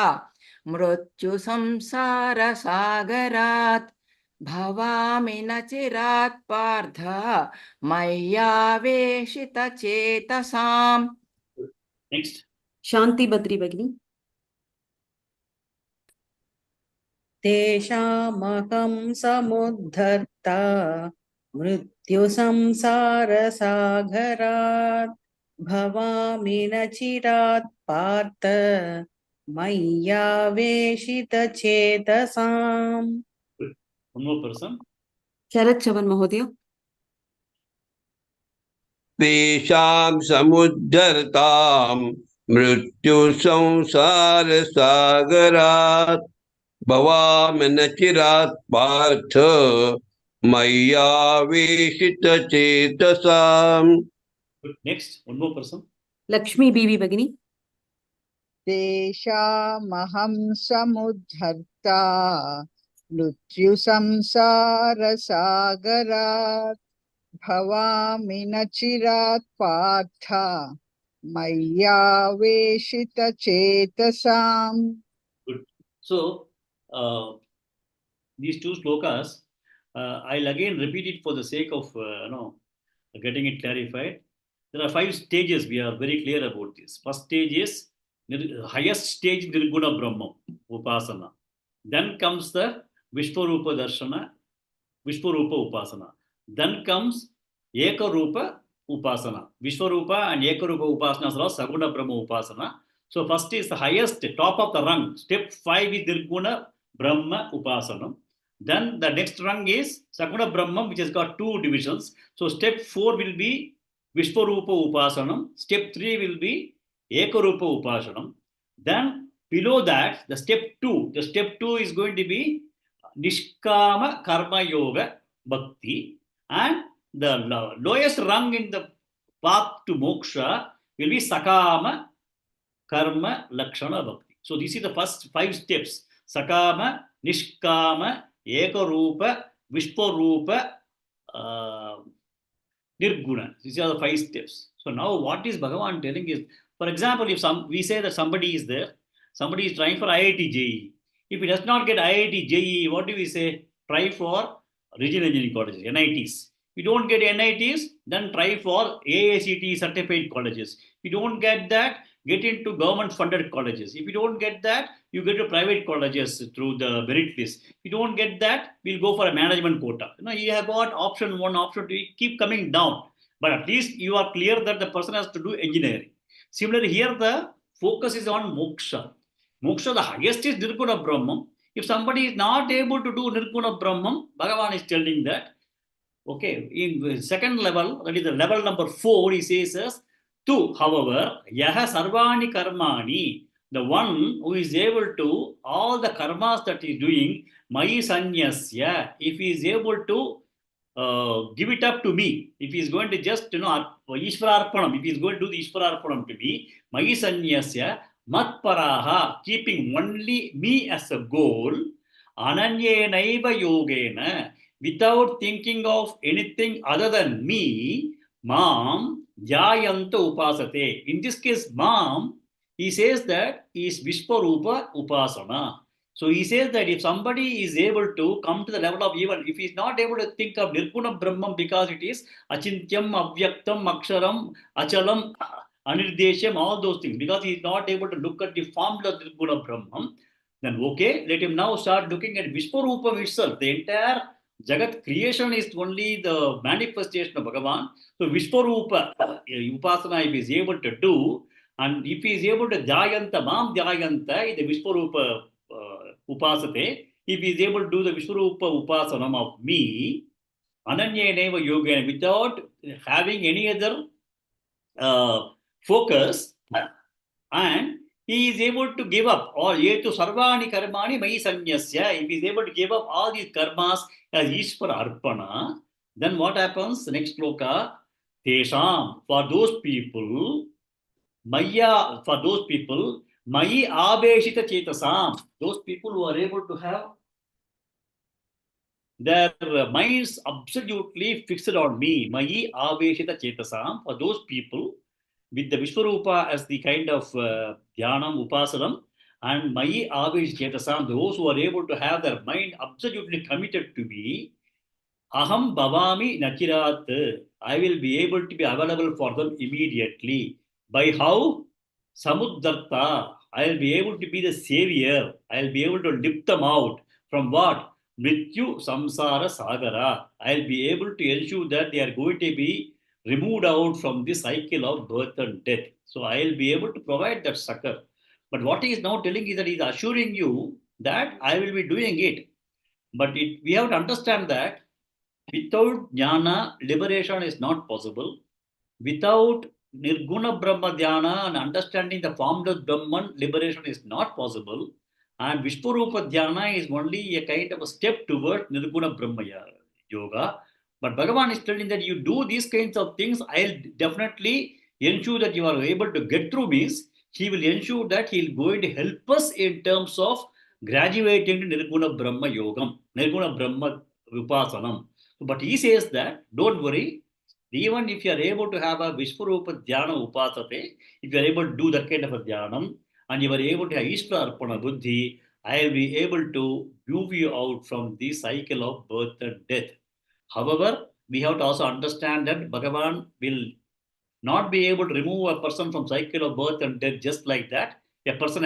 S5: मृत्युसंसारसागरात् भवामि न चिरात् पार्थ मय्यावेशितचेतसाम्
S1: Next.
S2: शांति बद्री भगिनी
S12: तेषामहं समुद्धर्ता मृत्युसंसारसागरात् भवामि न चिरात् Partha मय्यावेशितचेतसाम्
S1: Good. One more person.
S2: शरद चवन महोदय
S9: तेषां समुद्धरतां मृत्युसंसारसागरात् भवामि न चिरात् Partha मय्यावेशितचेतसाम्
S1: Good. Next. One more person.
S2: Lakshmi बीवी भगिनी
S6: तेषामहं समुद्धर्ता मृत्युसंसारसागरात् भवामि न चिरात् Partha मय्यावेशितचेतसाम्
S1: Good. So, these two shlokas, I'll again repeat it for the sake of getting it clarified. There are 5 stages. We are very clear about this. First stage is highest stage Nirguna Brahma Upasana. Then comes the Vishwarupa Darshana, Vishwarupa Upasana. Then comes Ekarupa Upasana. Vishwarupa and Ekarupa Upasana are all Saguna Brahma Upasana. So first is the highest, top of the rung. Step 5 is Nirguna Brahma Upasana. Then the next rung is Saguna Brahman, which has got two divisions. So step 4 will be Vishwarupa Upasanam. Step 3 will be Ekarupa Upasanam. Then below that, the step 2 is going to be Nishkama Karma Yoga Bhakti. And the lowest rung in the path to moksha will be Sakama Karma Lakshana Bhakti. So this is the first 5 steps. Sakama, Nishkama, Ekarupa, Vishwarupa, Nirguna. These are the 5 steps. So now what is Bhagavan telling is, for example, if we say that somebody is there, somebody is trying for IIT JEE. If he does not get IIT JEE, what do we say? Try for regional engineering colleges, NITs. If you don't get NITs, then try for AACT certified colleges. If you don't get that, get into government funded colleges. If you don't get that, you get to private colleges through the merit list. If you don't get that, we'll go for a management quota. You have got option 1, option 2, keep coming down. But at least you are clear that the person has to do engineering. Similarly, here the focus is on moksha. Moksha, the highest is Nirguna Brahman. If somebody is not able to do Nirguna Brahman, Bhagavan is telling that, okay, in the second level, that is the level number 4, he says, Tu, however, Yaha Sarvani Karmani, the one who is able to, all the karmas that he is doing, Mayi Sanyasya, if he is able to give it up to me, if he is going to just, Ishvararpanam, if he is going to do the Ishvararpanam to me, Mayi Sanyasya, Matparaha, keeping only me as a goal, Ananyenaiva Yogena, without thinking of anything other than me, Mam Jayanta Upasate. In this case, Mam, he says that is Vishwarupa Upasana. So he says that if somebody is able to come to the level of, even if he is not able to think of Nirguna Brahman because it is Achintyam, Avyaktam, Aksharam, Achalam, Anirdesham, all those things, because he is not able to look at the formula of Nirguna Brahman, then okay, let him now start looking at Vishwarupa itself. The entire Jagat creation is only the manifestation of Bhagavan. So Vishwarupa Upasana, if he is able to do, and if he is able to Jayanta, Mam Jayanta, the Vishwarupa Upasate, if he is able to do the Vishwarupa Upasanam of me, Ananyeneva Yoga, without having any other focus, and he is able to give up all yetu sarvani karmani mai sanyasya, if he is able to give up all these karmas as Ishvara Arpana, then what happens? The next shloka, Tesham, for those people, Maya, for those people, Mayi Abeshita Chetasam, those people who are able to have their minds absolutely fixed on me, Mayi Abeshita Chetasam, for those people with the Vishwarupa as the kind of Dhyanam, Upasanam, and Mayi Avesh Chetasam, those who are able to have their mind absolutely committed to me, Aham Bhavami Nachirat, I will be able to be available for them immediately. By how? Samuddarta, I will be able to be the savior. I will be able to lift them out from what? Mrityu Samsara Sagara. I will be able to ensure that they are going to be removed out from the cycle of birth and death. So I will be able to provide that succor. But what he is now telling is that he is assuring you that I will be doing it. But we have to understand that without jnana, liberation is not possible. Without Nirguna Brahma Dhyana and understanding the formless Brahman, liberation is not possible. And Vishwarupa Dhyana is only a kind of a step towards Nirguna Brahma Yoga. But Bhagavan is telling that you do these kinds of things, I'll definitely ensure that you are able to get through means, he will ensure that he is going to help us in terms of graduating to Nirguna Brahma Yogam, Nirguna Brahma Vipasanam. But he says that, don't worry, even if you are able to have a Vishwarupa Dhyana Upasate, if you are able to do that kind of a Dhyanam, and you are able to have Ishvara Arpana Buddhi, I will be able to move you out from the cycle of birth and death. However, we have to also understand that Bhagavan will not be able to remove a person from cycle of birth and death just like that. A person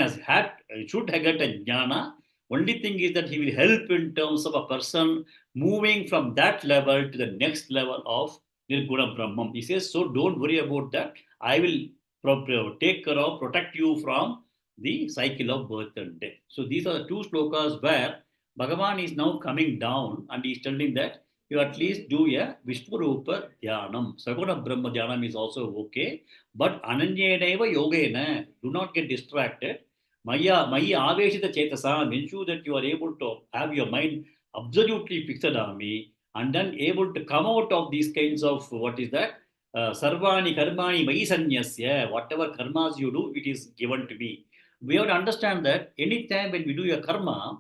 S1: should have got a jnana. Only thing is that he will help in terms of a person moving from that level to the next level of Nirguna Brahman. He says, so don't worry about that. I will take care of, protect you from the cycle of birth and death. So these are the two shlokas where Bhagavan is now coming down and he is telling that you at least do a Vishwarupa Dhyanam. Saguna Brahma Dhyanam is also okay. But Ananyaneva Yogena, do not get distracted. Maya Aveshita Chetasa, ensure that you are able to have your mind absolutely fixed on me and then able to come out of these kinds of what is that? Sarvani Karmani Mai Sanyasya, whatever karmas you do, it is given to me. We have to understand that anytime when we do a karma,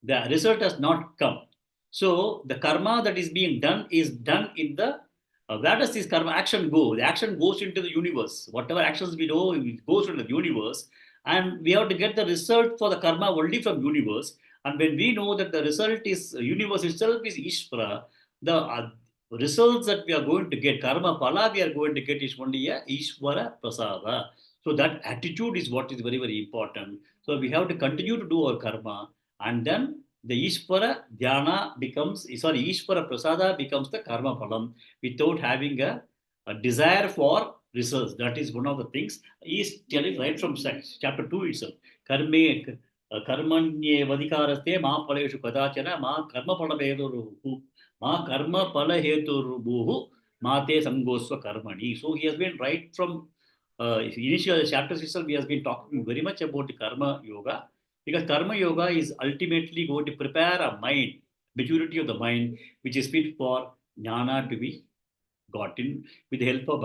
S1: the result has not come. So the karma that is being done is done in the where does this karma action go? The action goes into the universe. Whatever actions we do, it goes into the universe, and we have to get the result for the karma only from universe. And when we know that the result is universe itself is Ishvara, the results that we are going to get, karma pala we are going to get is only a Ishvara prasada. So that attitude is what is very, very important. So we have to continue to do our karma, and then the Ishvara Dhyana becomes, Ishvara Prasada becomes the Karma Phalam without having a desire for results. That is one of the things. He is telling right from chapter 2 itself. Karmanye vadikaraste ma paleshu kadachana ma karma palaheturuhu ma karma palaheturubuhu mate samgosva karmani. So he has been right from initial chapters itself, he has been talking very much about the karma yoga, because karma yoga is ultimately going to prepare a mind, maturity of the mind, which is fit for jnana to be gotten with the help of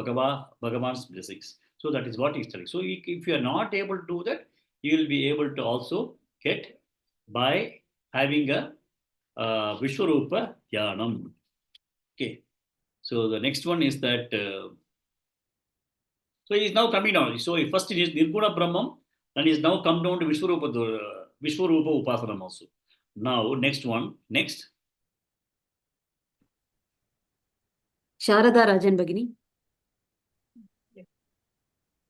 S1: Bhagavan's blessings. So that is what he's telling. So if you are not able to do that, you will be able to also get by having a Vishwarupa Dhyanam. Okay. So the next one is that so he is now coming down. So first it is Nirguna Brahman, and he is now come down to Vishwarupa Upasanam also. Now, next one. Next.
S2: Sharada Rajan Bhagini.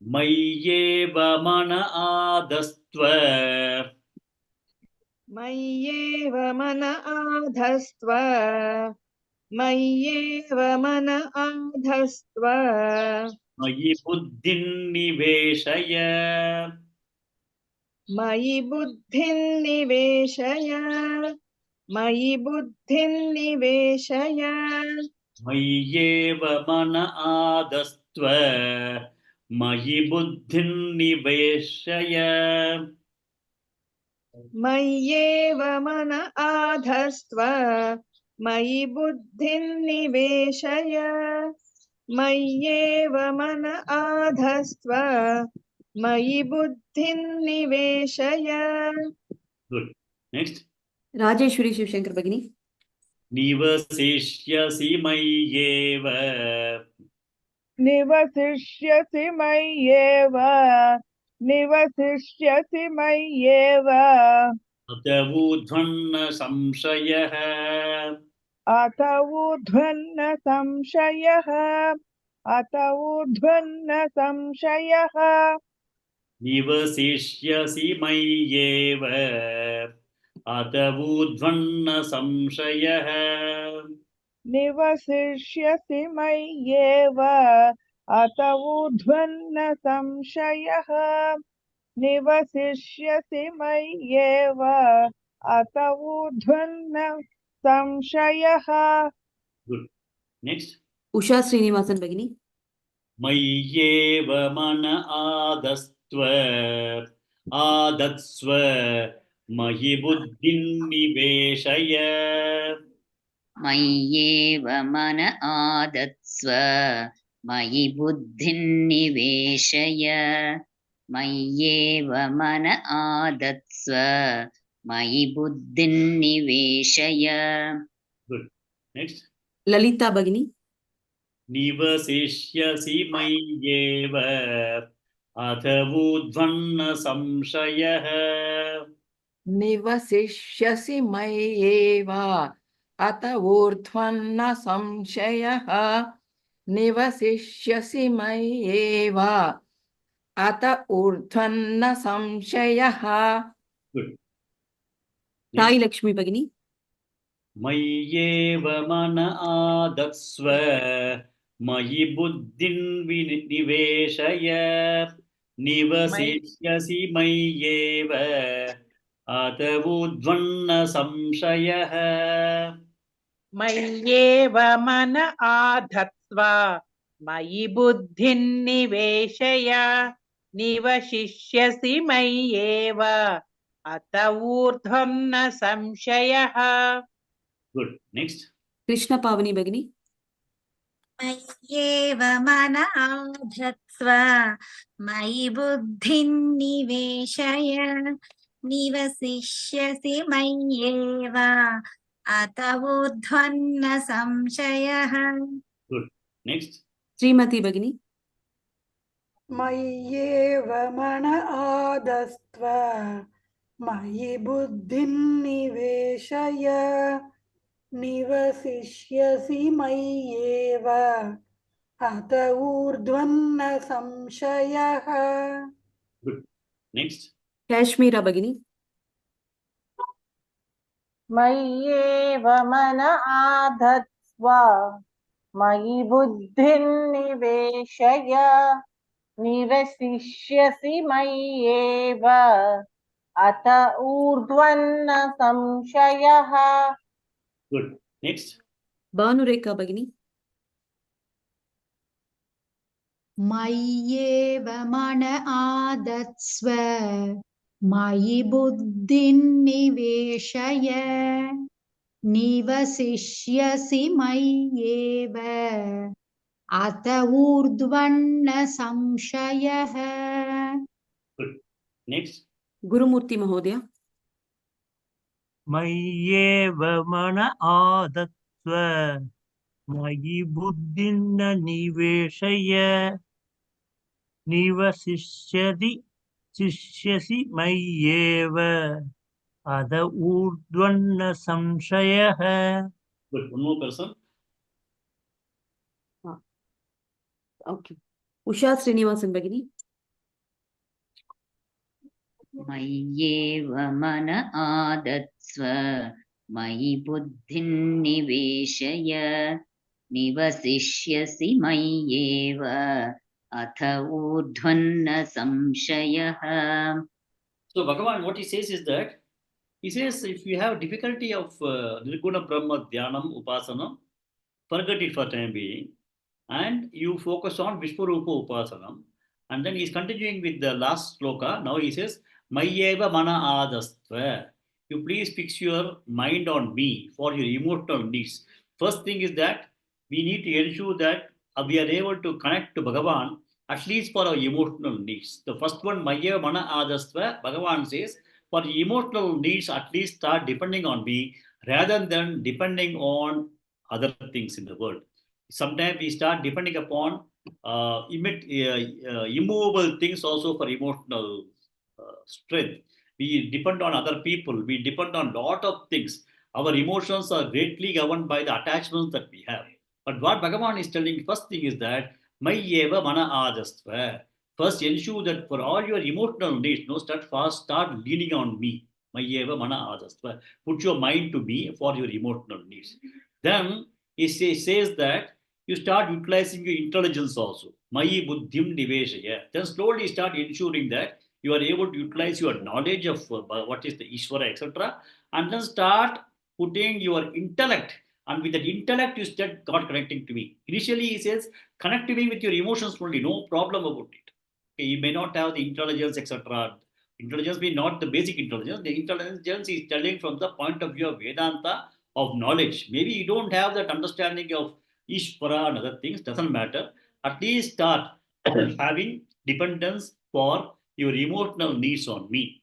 S1: Mayyeva mana adastva.
S11: Mayyeva mana adhastva. Mayyeva mana adhastva.
S1: Mayi buddhin niveshaya.
S11: Mayi buddhin niveshaya. Mayi buddhin niveshaya.
S1: Mayyeva mana adastva. Mayi buddhin niveshaya.
S11: Mayyeva mana adhastva. Mayi buddhin niveshaya. Mayyeva mana adhastva. Mayi buddhin niveshaya.
S1: Good. Next.
S2: Rajeshwari Shivshankar Bhagini.
S1: Nivasishyasi mayyeva.
S6: Nivasishyasi mayyeva. Nivasishyasi mayyeva.
S1: Atavudhanna samshayah.
S6: Atavudhanna samshayah. Atavudhanna samshayah.
S1: Nivasishyasi mayyeva. Atavudhanna samshayah.
S6: Nivasishyasi mayyeva. Atavudhanna samshayah. Nivasishyasi mayyeva. Atavudhanna samshayah.
S1: Good. Next.
S2: Usha Srinivasan Bhagini.
S1: Mayyeva mana adastva. Adatsva. Mayi buddhin niveshaya.
S10: Mayyeva mana adatsva. Mayi buddhin niveshaya. Mayyeva mana adatsva. Mayi buddhin niveshaya.
S1: Good. Next.
S2: Lalita Bhagini.
S1: Nivasishyasi mayyeva. Atavudhanna samshayah.
S5: Nivasishyasi mayyeva. Ata urdhvanna samshayah. Nivasishyasi mayyeva. Ata urdhvanna samshayah.
S1: Good.
S2: Sai Lakshmi Bhagini.
S1: Mayyeva mana adatsva. Mayi buddhin niveshaya. Nivasishyasi mayyeva. atavudvanna samshayah.
S12: मय्येव मन आधत्स्व मयि बुद्धिं निवेशय निवशिष्यसि मय्येव अत ऊर्ध्वं न संशयः.
S1: Good. Next.
S2: Krishna Pavani Bhagini.
S3: मय्येव मन आधत्स्व मयि बुद्धिं निवेशय निवसिष्यसि मय्येव अत ऊर्ध्वन्न संशयः.
S1: Good. Next.
S2: Srimati Bhagini.
S13: मय्येव मन आदस्त्व मयि बुद्धिं निवेशय निवसिष्यसि मय्येव अत ऊर्ध्वन्न संशयः.
S1: Good. Next.
S2: Kashmira Bhagini.
S4: मय्येव मन आधत्स्व मयि बुद्धिं निवेशय निवसिष्यसि मय्येव अत ऊर्ध्वन्न संशयः.
S1: Good. Next.
S2: Bhanureka Bhagini.
S8: मय्येव मन आदत्स्व मयि बुद्धिं निवेशय निवसिष्यसि मय्येव अत ऊर्ध्वन्न संशयः.
S1: Good. Next.
S2: Gurumurthy Mahodaya.
S7: मय्येव मन आदत्स्व मयि बुद्धिं न निवेशय शिष्यसि मय्येव अध ऊर्ध्वन्न संशयः.
S1: Good. One more person.
S2: Okay. Usha Srinivasan Bhagini.
S10: मय्येव मन आदत्स्व मयि बुद्धिं निवेशय निवसिष्यसि मय्येव अथ ऊर्ध्वन्न संशयः.
S1: So Bhagavan, what he says is that, he says if you have difficulty of Nirguna Brahma Dhyanam Upasanam, forget it for time being, and you focus on Vishwarupa Upasanam. And then he's continuing with the last sloka. Now he says, Mayyeva mana adastva. You please fix your mind on me for your emotional needs. First thing is that we need to ensure that we are able to connect to Bhagavan at least for our emotional needs. The first one, Mayyeva mana adastva, Bhagavan says, for emotional needs, at least start depending on me rather than depending on other things in the world. Sometimes we start depending upon immovable things also for emotional strength. We depend on other people. We depend on a lot of things. Our emotions are greatly governed by the attachments that we have. But what Bhagavan is telling, first thing is that, Mayyeva mana ajastva. First, ensure that for all your emotional needs, start leaning on me. Mayyeva mana ajastva. Put your mind to me for your emotional needs. Then he says that you start utilizing your intelligence also. Mayi buddhim niveshaya. Then slowly start ensuring that you are able to utilize your knowledge of what is the Ishvara, etc. And then start putting your intellect. And with that intellect, you start God connecting to me. Initially, he says, connect to me with your emotions only, no problem about it. Okay, you may not have the intelligence, etc. Intelligence means not the basic intelligence. The intelligence is telling from the point of view of Vedanta, of knowledge. Maybe you don't have that understanding of Ishvara and other things, doesn't matter. At least start having dependence for your emotional needs on me.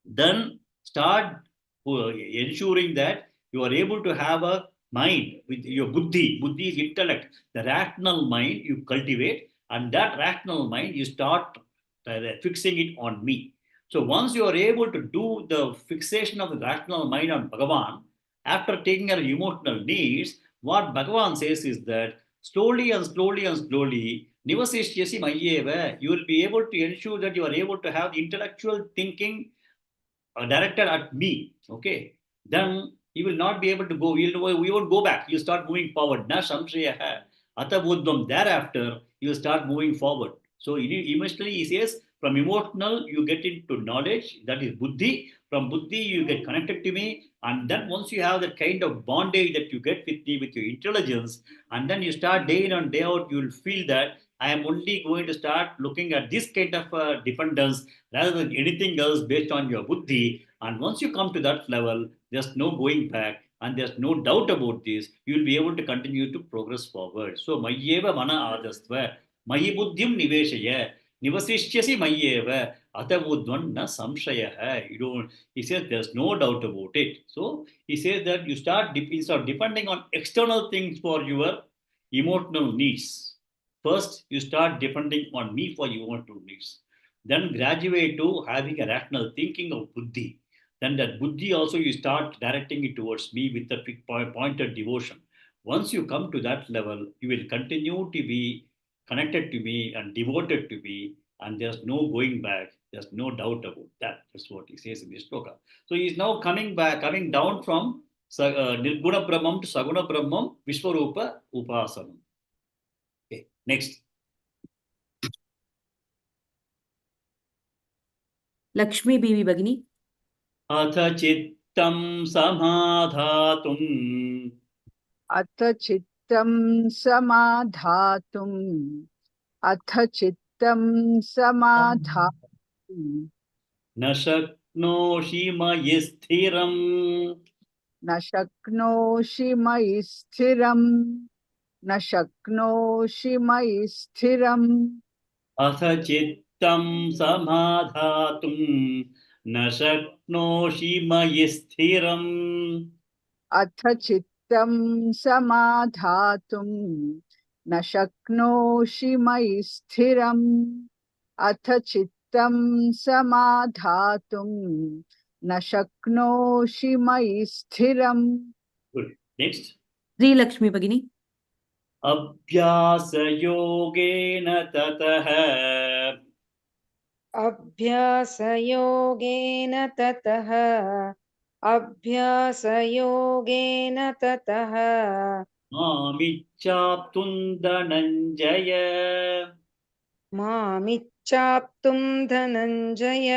S1: Then start ensuring that you are able to have a mind with your buddhi. Buddhi is intellect. The rational mind you cultivate, and that rational mind you start fixing it on me. So once you are able to do the fixation of the rational mind on Bhagavan, after taking care of emotional needs, what Bhagavan says is that slowly and slowly and slowly, Nivasishyasi Mayyeva, you will be able to ensure that you are able to have the intellectual thinking directed at me. Okay. Then you will not be able to go, we won't go back. You start moving forward. Na samshayaha. Atha buddham. Thereafter, you start moving forward. So initially he says, From emotional, you get into knowledge, that is buddhi. From buddhi, you get connected to me. And then once you have that kind of bondage that you get with me, with your intelligence, and then you start day in and day out, you'll feel that I am only going to start looking at this kind of dependence rather than anything else based on your buddhi. And once you come to that level, there's no going back and there's no doubt about this. You'll be able to continue to progress forward. So, Mayyeva Mana Adastva, Mayi Buddhim Niveshaya, Nivasishyasi Mayyeva, Atavudvan Na Samshaya. He says there's no doubt about it. So, he says that you start instead of depending on external things for your emotional needs. First, you start depending on me for your emotional needs. Then graduate to having a rational thinking of buddhi. Then that buddhi also you start directing it towards me with a pointed devotion. Once you come to that level, you will continue to be connected to me and devoted to me, and there's no going back. There's no doubt about that. That's what he says in this shloka. So he is now coming down from Nirguna Brahmam to Saguna Brahmam, Vishwarupa Upasanam. Okay, next.
S2: Lakshmi Bibi Bhagini.
S1: अथ चित्तं समाधातुम्
S6: अथ चित्तं समाधातुम् अथ चित्तं समाधातुम्
S1: न शक्नोषि मयि स्थिरम्
S6: न शक्नोषि मयि स्थिरम् न शक्नोषि मयि स्थिरम्
S1: अथ चित्तं समाधातुम् न शक्नोषि मयि स्थिरम्
S6: अथ चित्तं समाधातुम् न शक्नोषि मयि स्थिरम् अथ चित्तं समाधातुम् न शक्नोषि मयि स्थिरम्.
S1: Good. Next.
S2: Sri Lakshmi Bhagini.
S1: अभ्यासयोगेन ततः
S11: अभ्यासयोगेन ततः अभ्यासयोगेन ततः
S1: मामिच्छाप्तुं धनञ्जय
S11: मामिच्छाप्तुं धनञ्जय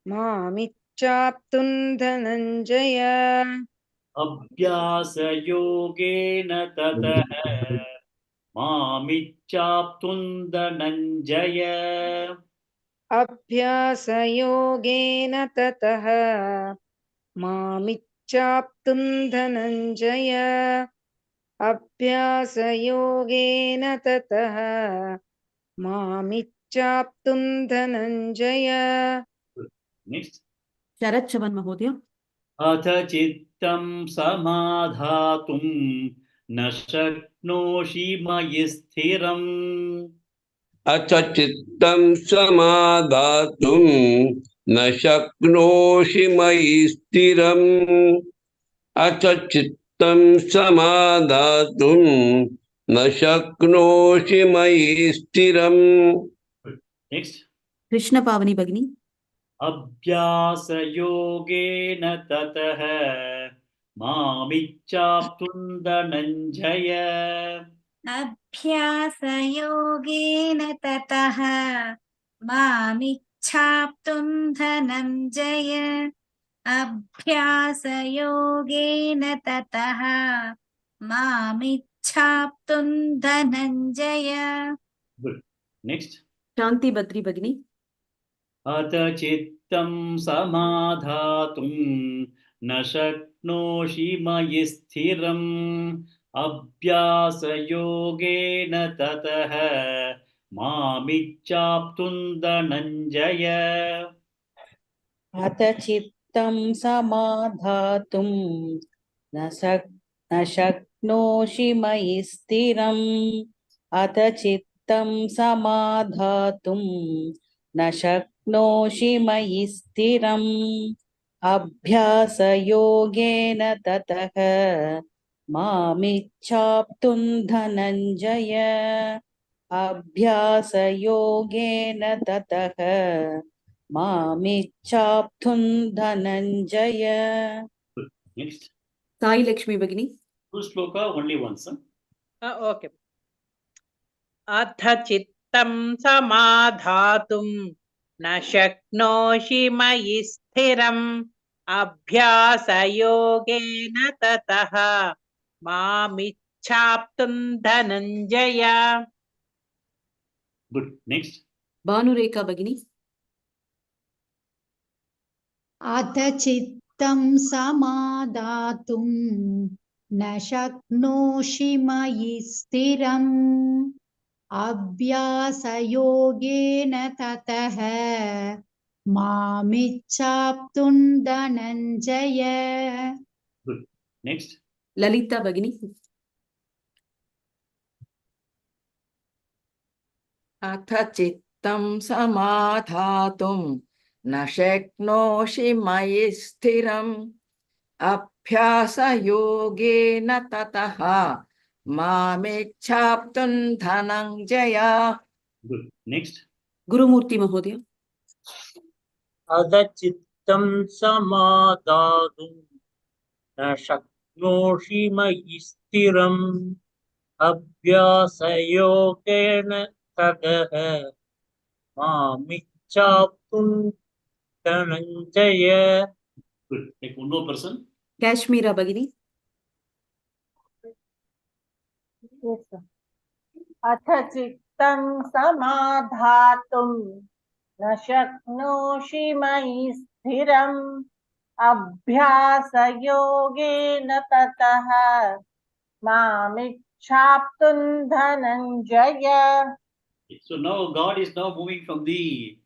S11: मामिच्छाप्तुं धनञ्जय
S1: अभ्यासयोगेन ततः मामिच्छाप्तुं धनञ्जय
S11: अभ्यासयोगेन ततः मामिच्छाप्तुं धनञ्जय अभ्यासयोगेन ततः मामिच्छाप्तुं Dhananjay.
S1: Next.
S2: Sharat Chavan Mahodaya.
S1: अथ चित्तं समाधातुं न शक्नोषि मयि स्थिरम्
S9: अथ चित्तं समाधातुं न शक्नोषि मयि स्थिरम् अथ चित्तं समाधातुं न शक्नोषि मयि स्थिरम्.
S1: Next.
S2: Krishna Pavani Bhagini.
S1: अभ्यासयोगेन ततः मामिच्छाप्तुं धनञ्जय
S3: अभ्यासयोगेन ततः मामिच्छाप्तुं धनञ्जय अभ्यासयोगेन ततः मामिच्छाप्तुं Dhananjay.
S1: Good. Next.
S2: Shanti Badri Bhagini.
S1: अथ चित्तं समाधातुं न शक्नोषि मयि स्थिरम् अभ्यासयोगेन ततः मामिच्छाप्तुं धनञ्जय
S4: अथ चित्तं समाधातुं न शक्नोषि मयि स्थिरम् अथ चित्तं समाधातुं न शक्नोषि मयि स्थिरम् अभ्यासयोगेन ततः मामिच्छाप्तुं धनञ्जय अभ्यासयोगेन ततः मामिच्छाप्तुं Dhananjay.
S1: Next.
S2: Sai Lakshmi Bhagini.
S1: Two shloka, only once.
S12: Okay. अथ चित्तं चित्तं समाधातुं न शक्नोषि मयि स्थिरम् अभ्यासयोगेन ततः मामिच्छाप्तुं Dhananjay.
S1: Good. Next.
S2: Bhanureka Bhagini.
S8: अथ चित्तं समादातुं न शक्नोषि मयि स्थिरम् अभ्यासयोगेन ततः मामिच्छाप्तुं Dhananjay.
S1: Good. Next.
S2: Lalita Bhagini.
S5: अथ चित्तं समाधातुं न शक्नोषि मयि स्थिरम् अभ्यासयोगेन ततः मामिच्छाप्तुं Dhananjay.
S1: Good. Next.
S2: Gurumurthy Mahodaya.
S7: अधचित्तं समादातुं न शक्नोषि मयि स्थिरम् अभ्यासयोगेन ततः मामिच्छाप्तुं Dhananjay.
S1: Good. Take one more person.
S2: Kashmira Bhagini.
S12: अथ चित्तं समाधातुं न शक्नोषि मयि स्थिरम् अभ्यासयोगेन ततः मामिच्छाप्तुं Dhananjay.
S1: So now God is now moving from the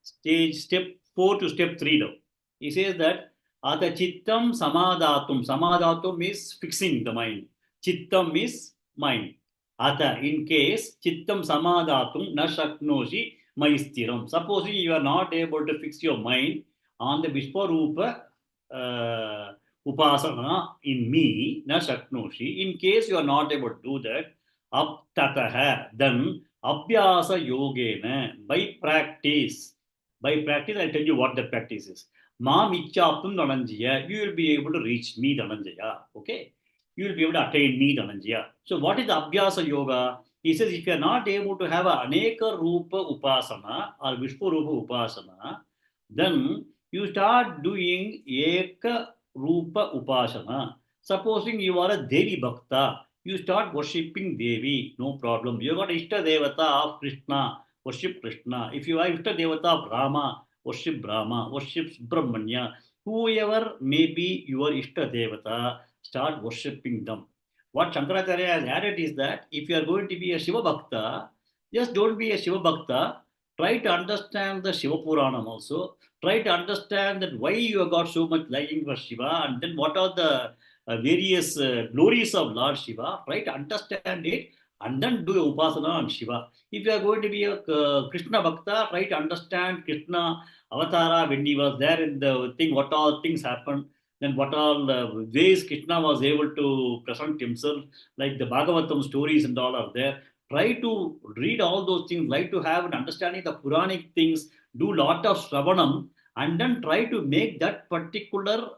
S1: step 4 to step 3 now. He says that Ata Chittam Samadhatum. Samadhatum is fixing the mind. Chittam is mind. Ata, in case Chittam Samadhatum na Shaknoshi Maistiram. Supposing you are not able to fix your mind on the Vishwarupa Upasana in me, na Shaknoshi. In case you are not able to do that, Aptataha, then Abhyasa Yogena, by practice, I'll tell you what the practice is. Mam Ichaptum Dhananjaya, you will be able to reach me, Dhananjaya. Okay? You will be able to attain me, Dhananjaya. So, what is the Abhyasa Yoga? He says, if you are not able to have a Aneka Rupa Upasana or Vishwarupa Upasana, then you start doing Eka Rupa Upasana. Supposing you are a Devi Bhakta, you start worshipping Devi, no problem. You got Ishta Devata of Krishna, worship Krishna. If you are Ishta Devata of Rama, worship Brahma, worship Subramania. Whoever may be your Ishta Devata, start worshipping them. What Shankaracharya has added is that if you are going to be a Shiva Bhakta, just don't be a Shiva Bhakta. Try to understand the Shiva Puranam also. Try to understand that why you have got so much liking for Shiva, and then what are the various glories of Lord Shiva. Try to understand it and then do Upasana on Shiva. If you are going to be a Krishna Bhakta, try to understand Krishna Avatara when he was there in the thing, what all things happened, then what all ways Krishna was able to present himself, like the Bhagavatam stories and all are there. Try to read all those things, like to have an understanding of the Puranic things, do lot of Shravanam, and then try to make that particular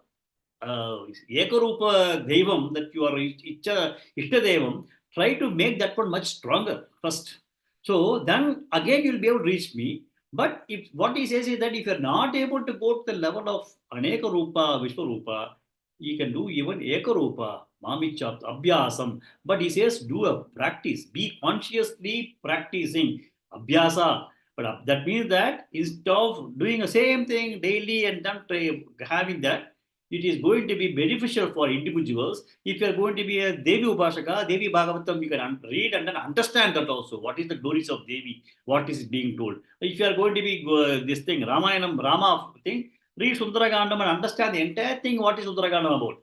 S1: Ekarupa Devam that you are Ishta Devam, try to make that one much stronger first. So then again you'll be able to reach me. But if what he says is that if you're not able to go to the level of Aneka Rupa, Vishwarupa, you can do even Ekarupa, Mamicha, Abhyasam. But he says do a practice, be consciously practicing Abhyasa. But that means that instead of doing the same thing daily and then having that, it is going to be beneficial for individuals. If you are going to be a Devi Upasaka, Devi Bhagavatam, you can read and then understand that also. What is the glories of Devi? What is being told? If you are going to be this thing, Ramayanam, Rama thing, read Sundaragandam and understand the entire thing. What is Sundaragandam about?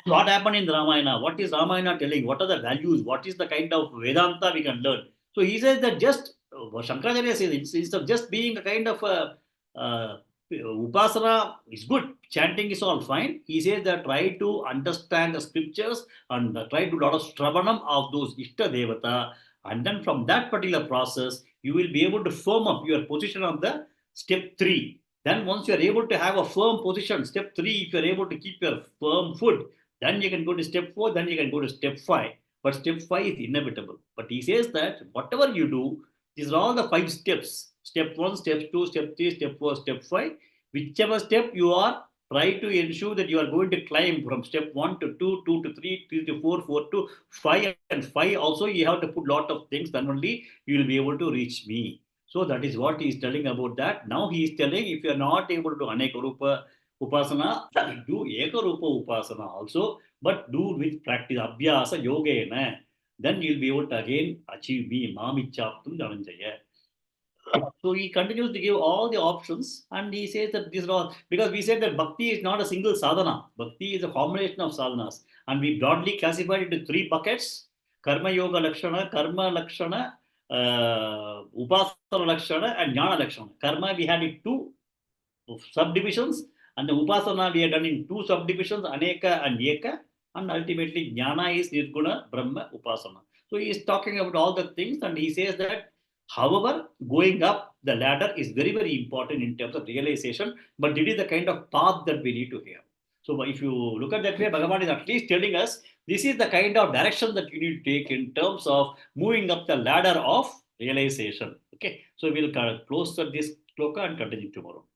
S1: What happened in the Ramayana? What is Ramayana telling? What are the values? What is the kind of Vedanta we can learn? So he says that just, Shankaracharya says, instead of just being a kind of a Upasana is good, chanting is all fine. He says that try to understand the scriptures and try to do a lot of Shravanam of those Ishta Devata, and then from that particular process, you will be able to firm up your position on the step 3. Then once you are able to have a firm position, step 3, if you are able to keep your firm foot, then you can go to step 4, then you can go to step 5. But step 5 is inevitable. But he says that whatever you do, These are all the 5 steps. Step 1, step 2, step 3, step 4, step 5. Whichever step you are, try to ensure that you are going to climb from step 1 to 2, 2 to 3, 3 to 4, 4 to 5, and 5 also you have to put lot of things, then only you will be able to reach me. So that is what he is telling about that. Now he is telling, if you are not able to Aneka Rupa Upasana, do Eka Rupa Upasana also, but do with practice, Abhyasa Yogena. Then you'll be able to again achieve me, Mamichaptum Dhananjaya. So he continues to give all the options, and he says that these are all, because we said that bhakti is not a single sadhana. Bhakti is a combination of sadhanas, and we broadly classified it into 3 buckets: karma yoga lakshana, karma lakshana, upasana lakshana, and jnana lakshana. Karma we had in 2 subdivisions, and the upasana we had done in 2 subdivisions, aneka and eka, and ultimately jnana is nirguna brahma upasana. So he is talking about all the things, and he says that, however, going up the ladder is very, very important in terms of realization, but it is the kind of path that we need to hear. So if you look at that way, Bhagavan is at least telling us this is the kind of direction that you need to take in terms of moving up the ladder of realization. Okay, so we'll close this shloka and continue tomorrow.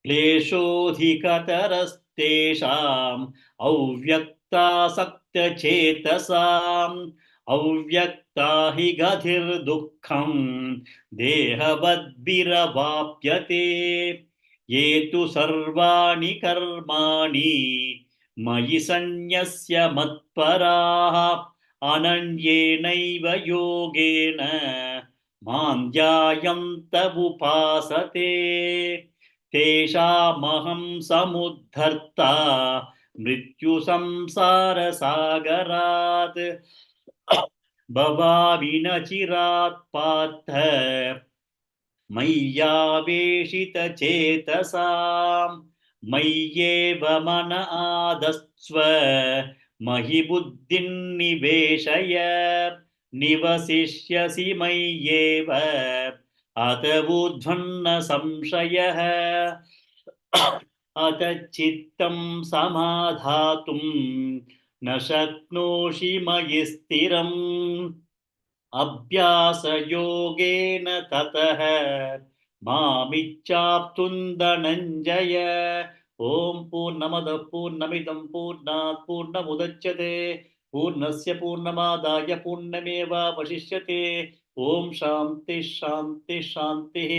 S1: क्लेशोऽधिकतरस्तेषाम् अव्यक्तासक्तचेतसाम् अव्यक्ता हि गतिर्दुःखम् देहवद्भिरवाप्यते ये तु सर्वाणि कर्माणि मयि सन्न्यस्य मत्पराः अनन्येनैव योगेन मां ध्यायन्त उपासते तेषामहं समुद्धर्ता मृत्युसंसारसागरात् भवामि न चिरात् पार्थ मय्यावेशितचेतसां मय्येव मन आदस्व मयि बुद्धिं निवेशय निवसिष्यसि मय्येव अत ऊर्ध्वन्न संशयः अत चित्तं समाधातुं न शक्नोषि मयि स्थिरम् अभ्यासयोगेन ततः मामिच्छाप्तुं धनञ्जय. ॐ पूर्णमदः पूर्णमिदं पूर्णात् पूर्णमुदच्यते पूर्णस्य पूर्णमादाय पूर्णमेवावशिष्यते. ॐ शान्ति शान्ति शान्तिः.